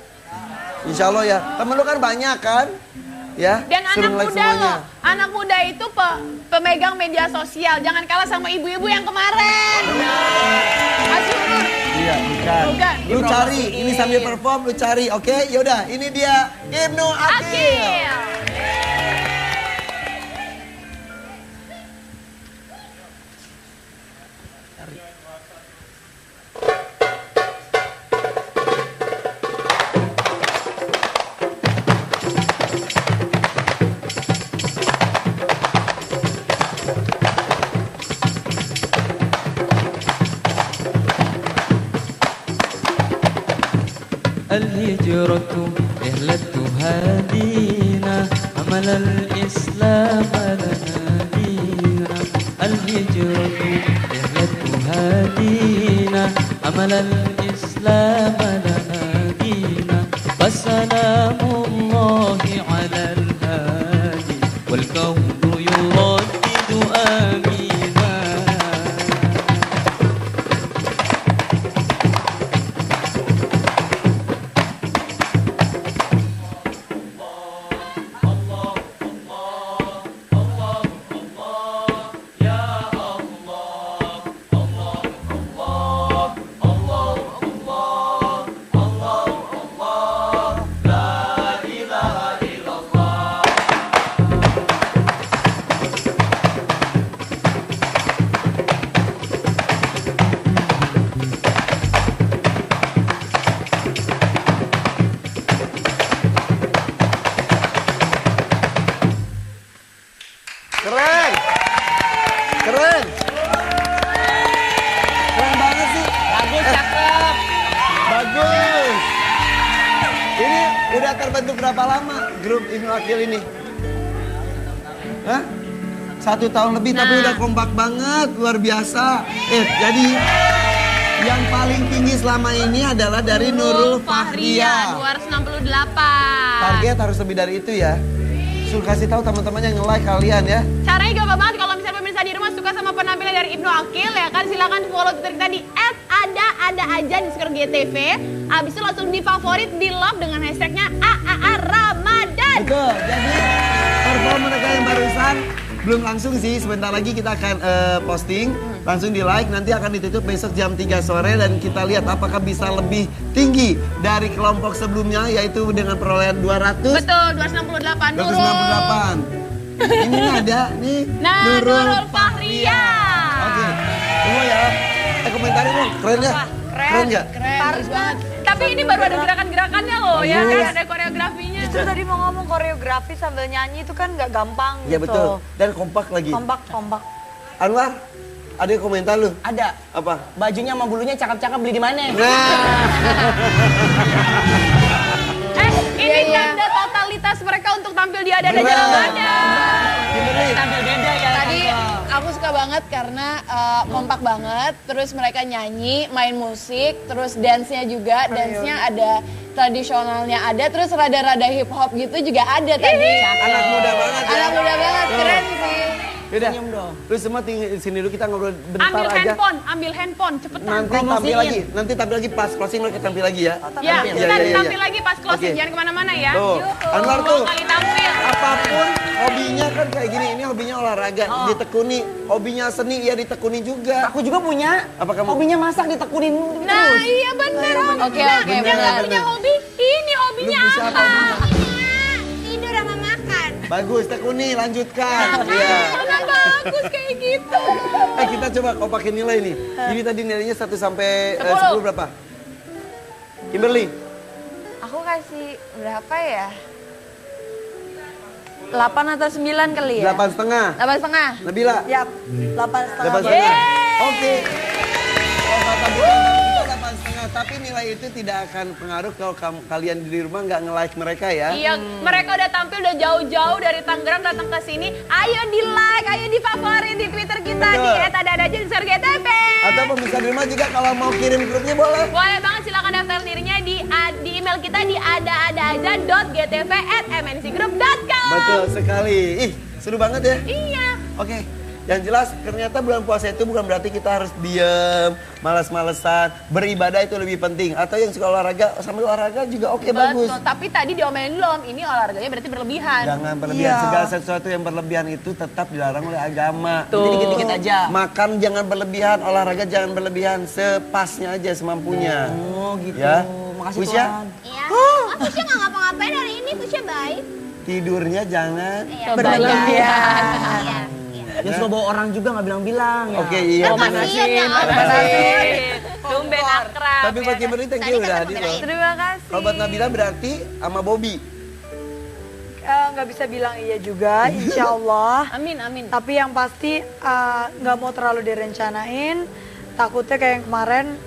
Insya Allah ya. Temen lu kan banyak kan? Ya, Dan suruh anak nge-like muda semuanya. loh, anak muda itu pemegang media sosial. Jangan kalah sama ibu-ibu yang kemarin. Asurur. Iya, bukan. Bukan. Lu cari, ini sambil perform lu cari, oke? Yaudah, ini dia Ibnu Akil. Akil. الهجرة رحلة هادينا عمل الإسلام لنا دينا الهجرة رحلة هادينا عمل الإسلام لنا دينا فسلام الله على الهادي والكون يردد آمينا Keren. Keren. Keren banget sih. Bagus, cakep. Bagus. Ini udah terbentuk berapa lama grup Ibnu Akil ini? Hah? 1 tahun lebih tapi udah kompak banget, luar biasa. Jadi yang paling tinggi selama ini adalah dari Nurul Fahria. 268. Target harus lebih dari itu ya. Suruh kasih tahu teman-teman yang nge-like kalian ya. Caranya gampang banget kalau misalnya pemirsa di rumah suka sama penampilan dari Ibnu Akil ya kan silakan follow Twitter kita di @ada-ada-aja di _GTV. Abis itu langsung di favorit, di love dengan hashtagnya AAA Ramadan. Betul. Jadi perform mereka yang barusan belum langsung sih, sebentar lagi kita akan posting, langsung di like, nanti akan ditutup besok jam 3 sore dan kita lihat apakah bisa lebih tinggi dari kelompok sebelumnya yaitu dengan perolehan 200. Betul, 268 Nurul. 268. Ini nih ada nih Nah, Nurul Fahria. Oke. Tunggu ya. Komentarin dong, keren ya? Keren nggak? Keren banget. Tapi ini baru ada gerakan-gerakannya loh ya Bagus. kan, ada koreografinya. Justru tadi mau ngomong koreografi sambil nyanyi itu kan nggak gampang Iya gitu. betul. Dan kompak lagi. Kompak. Anwar, ada yang komentar lu? Ada. Apa? Bajunya sama bulunya cakep-cakep beli di mana? Ini tanda totalitas mereka untuk tampil di Ada-Ada Ramadan. Tampil beda ya. Tadi aku suka banget karena kompak banget, terus mereka nyanyi, main musik, terus dance-nya juga, dance-nya ada tradisionalnya ada, terus rada-rada hip hop gitu juga ada tadi. Anak muda banget ya. Anak muda banget, keren sih. Yaudah, Senyum dong. lu semua tinggal di sini dulu kita ngobrol bentar aja. Ambil handphone, cepetan. Nanti tampil lagi, pas closing lo kita tampil lagi ya. Ya, Iya, kita iya. tampil lagi pas closing, Oke. jangan kemana-mana ya. Tuh, Yuk. Anwar Dua tuh. kali tampil. Apapun hobinya kan kayak gini, ini hobinya olahraga, ditekuni. Hobinya seni, ya ditekuni juga. Aku juga punya. Apa kamu? Hobinya masak ditekunin Nah, terus. iya bener. Oke, Nah, oke, yang bener, nggak punya bener. hobi, ini hobinya Lu bisa apa? Tidur sama makan. Bagus, tekuni, lanjutkan. Iya. Mana bagus kayak gitu. Kita coba kompakin nilai nih. Ini tadi nilainya 1 sampai 10. 10 berapa? Kimberly? Aku kasih berapa ya? 8 atau 9 kali ya? 8,5. 8,5. Nabila? Yap, 8,5. 8,5. Oke. Oh, kata bukan kita 8,5, tapi nilai Piala itu tidak akan pengaruh kalau kalian di rumah nggak nge-like mereka ya. Iya, mereka udah tampil udah jauh-jauh dari Tangerang datang ke sini. Ayo di like, ayo di favorit di Twitter kita di @ada-ada_GTV. Atau pemirsa di rumah juga kalau mau kirim grupnya boleh. Boleh banget, silakan daftar dirinya di email kita di ada-ada-aja.gtv@mncgroup.com. Betul sekali. Ih, seru banget ya. Iya. Oke. Yang jelas ternyata bulan puasa itu bukan berarti kita harus diem, malas-malesan. Beribadah itu lebih penting. Atau yang suka olahraga, sambil olahraga juga oke, bagus. Betul, tapi tadi diomelin belum, ini olahraganya berarti berlebihan. Jangan berlebihan. Iya. Segala sesuatu yang berlebihan itu tetap dilarang oleh agama. Jadi dikit-dikit aja. Makan jangan berlebihan, olahraga jangan berlebihan. Sepasnya aja, semampunya. Oh gitu. Ya. Makasih Pusya, Tuhan. Iya. Pusya nggak ngapa-ngapain hari ini, Pusya baik. tidurnya jangan. Iya, Berlebihan. Iya. Yang suka bawa orang juga nggak bilang-bilang ya. Oke, iya. Kasian ya, Tumben akrab. Tapi buat Kimberly thank you udah hadir loh. Terima kasih. Kalau buat Nabila berarti sama Bobby. Nggak bisa bilang iya juga, insya Allah. Amin, amin. Tapi yang pasti nggak mau terlalu direncanain. Takutnya kayak yang kemarin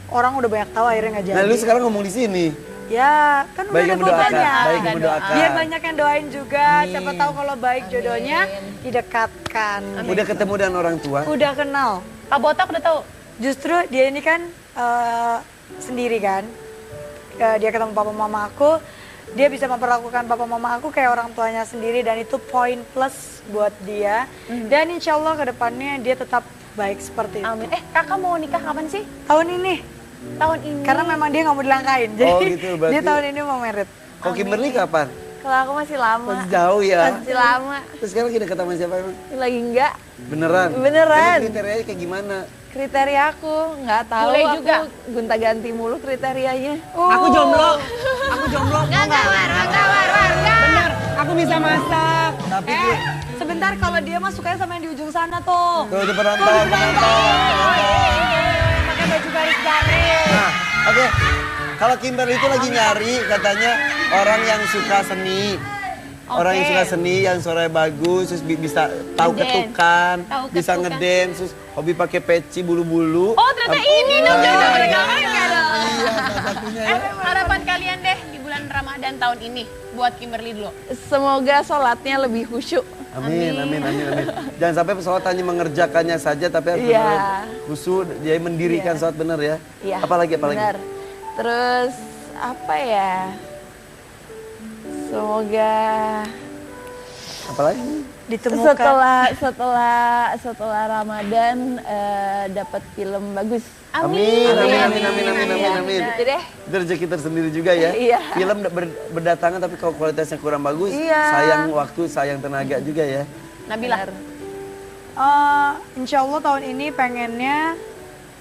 orang udah banyak tahu akhirnya nggak jadi. Nah, lu sekarang ngomong di sini. Ya, kan udah Baik yang ada mendoakan, fotonya. baik yang mendoakan. Biar banyak yang doain juga. Siapa tahu kalau baik jodohnya didekatkan. Udah ketemu dengan orang tua. Udah kenal. Pak Botak udah tahu. Justru dia ini kan sendiri kan. Dia ketemu papa mama aku. Dia bisa memperlakukan papa mama aku kayak orang tuanya sendiri. Dan itu poin plus buat dia. Dan insya Allah ke depannya dia tetap baik seperti itu. Amin. Kakak mau nikah kapan sih? Tahun ini. Tahun ini. Karena memang dia nggak mau dilangkain. Jadi Oh, gitu, berarti- dia tahun ini mau merit. Kok Kimberly kapan? Kalau aku masih lama. Masih jauh ya. Masih lama. Terus sekarang kita ketemu siapa emang? Lagi enggak. Beneran? Beneran. Tapi kriterianya kayak gimana? Kriteria aku nggak tahu. Bule aku juga. gonta-ganti mulu kriterianya. Aku jomblo. Aku jomblo. Enggak, warga. Bener. Aku bisa masak. Tapi dia... Sebentar, kalau dia mah sukanya sama yang di ujung sana tuh. Tuh, itu penonton. Pakai baju garis-garis. Nah, oke. Kalau Kimberly itu lagi nyari katanya orang yang suka seni. Orang yang suka seni, yang suaranya bagus, terus bisa tahu ketukan, bisa ngedance, terus hobi pakai peci bulu-bulu. Oh, ternyata ini dong jodoh mereka. Iya, salah satunya ya. Harapan kalian deh di bulan Ramadan tahun ini buat Kimberly dulu. Semoga sholatnya lebih khusyuk. Amin. Jangan sampai sholat hanya mengerjakannya saja, tapi harus Iya. benar khusyuk, dia mendirikan sholat benar ya. Iya. Apalagi? Benar. Terus apa ya? Semoga Apalagi? Ditemukan. setelah Ramadan dapat film bagus. Amin. Gitu deh. Itu rezeki tersendiri juga ya. Iya. Film berdatangan tapi kalau kualitasnya kurang bagus, Iya. sayang waktu, sayang tenaga juga ya. Nabila. Insya Allah tahun ini pengennya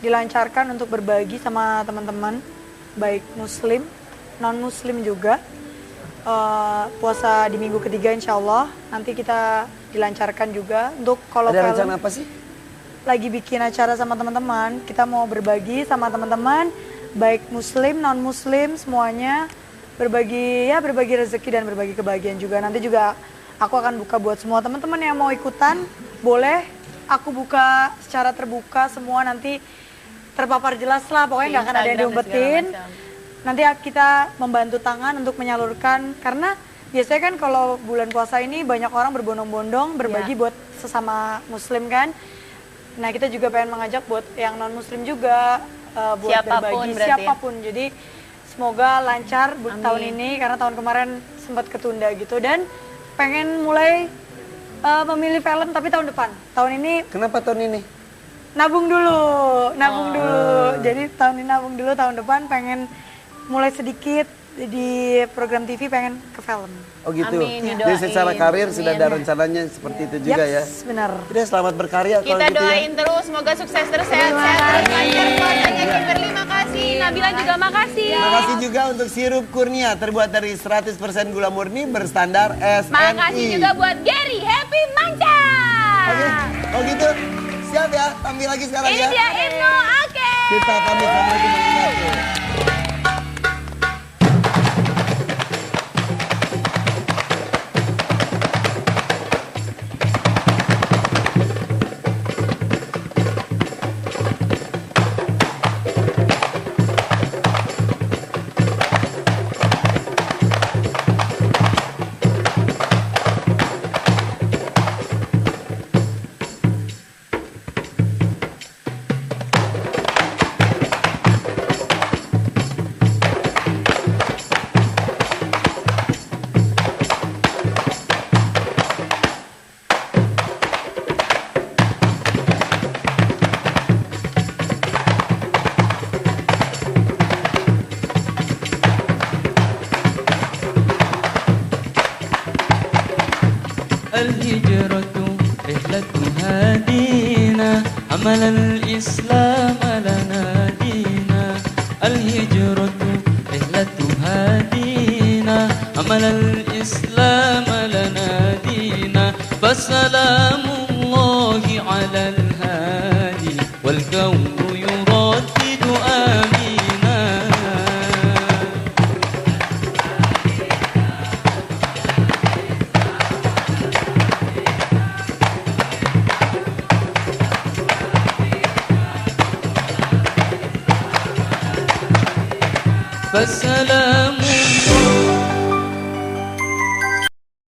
dilancarkan untuk berbagi sama teman-teman, baik muslim, non muslim juga. Puasa di minggu ketiga insya Allah nanti kita dilancarkan juga untuk kalau Ada film rencana apa sih? lagi bikin acara sama teman-teman, kita mau berbagi sama teman-teman, baik muslim, non muslim semuanya, berbagi rezeki dan berbagi kebahagiaan juga. Nanti juga aku akan buka buat semua teman-teman yang mau ikutan, boleh aku buka secara terbuka semua, nanti terpapar jelas lah, pokoknya nggak akan ada yang diumpetin. Nanti kita membantu tangan untuk menyalurkan, karena biasanya kan kalau bulan puasa ini banyak orang berbondong-bondong berbagi buat sesama muslim kan. Nah kita juga pengen mengajak buat yang non muslim juga buat Siapapun berbagi berarti ya? siapapun. Jadi semoga lancar tahun ini, karena tahun kemarin sempat ketunda gitu, dan pengen mulai memilih film tapi tahun depan. Tahun ini Kenapa tahun ini? nabung dulu. Jadi tahun ini nabung dulu, tahun depan pengen mulai sedikit di program TV, pengen ke film. Oh gitu. Amin, Jadi secara didoain. karir sudah ada rencananya seperti itu juga ya. Benar. Udah selamat berkarya kalau Kita gitu ya. doain terus, semoga sukses terus, sehat-sehat terus, lancar puasanya Kimberly, makasih. Nabila juga makasih. Terima kasih juga untuk sirup kurnia terbuat dari 100% gula murni berstandar SNI. Makasih juga buat Gary Happy Manca. Oke, kalau gitu siap ya, tampil lagi sekarang Ini ya. dia Ibnu Akil. Kita pamit, assalamualaikum warahmatullahi wabarakatuh. الهجرة رحلة هادينا حمل الإسلام لنا دينا الهجرة رحلة هادينا حمل الإسلام لنا دينا فسلام الله على الهادي والكون يردد آمينا فالسلام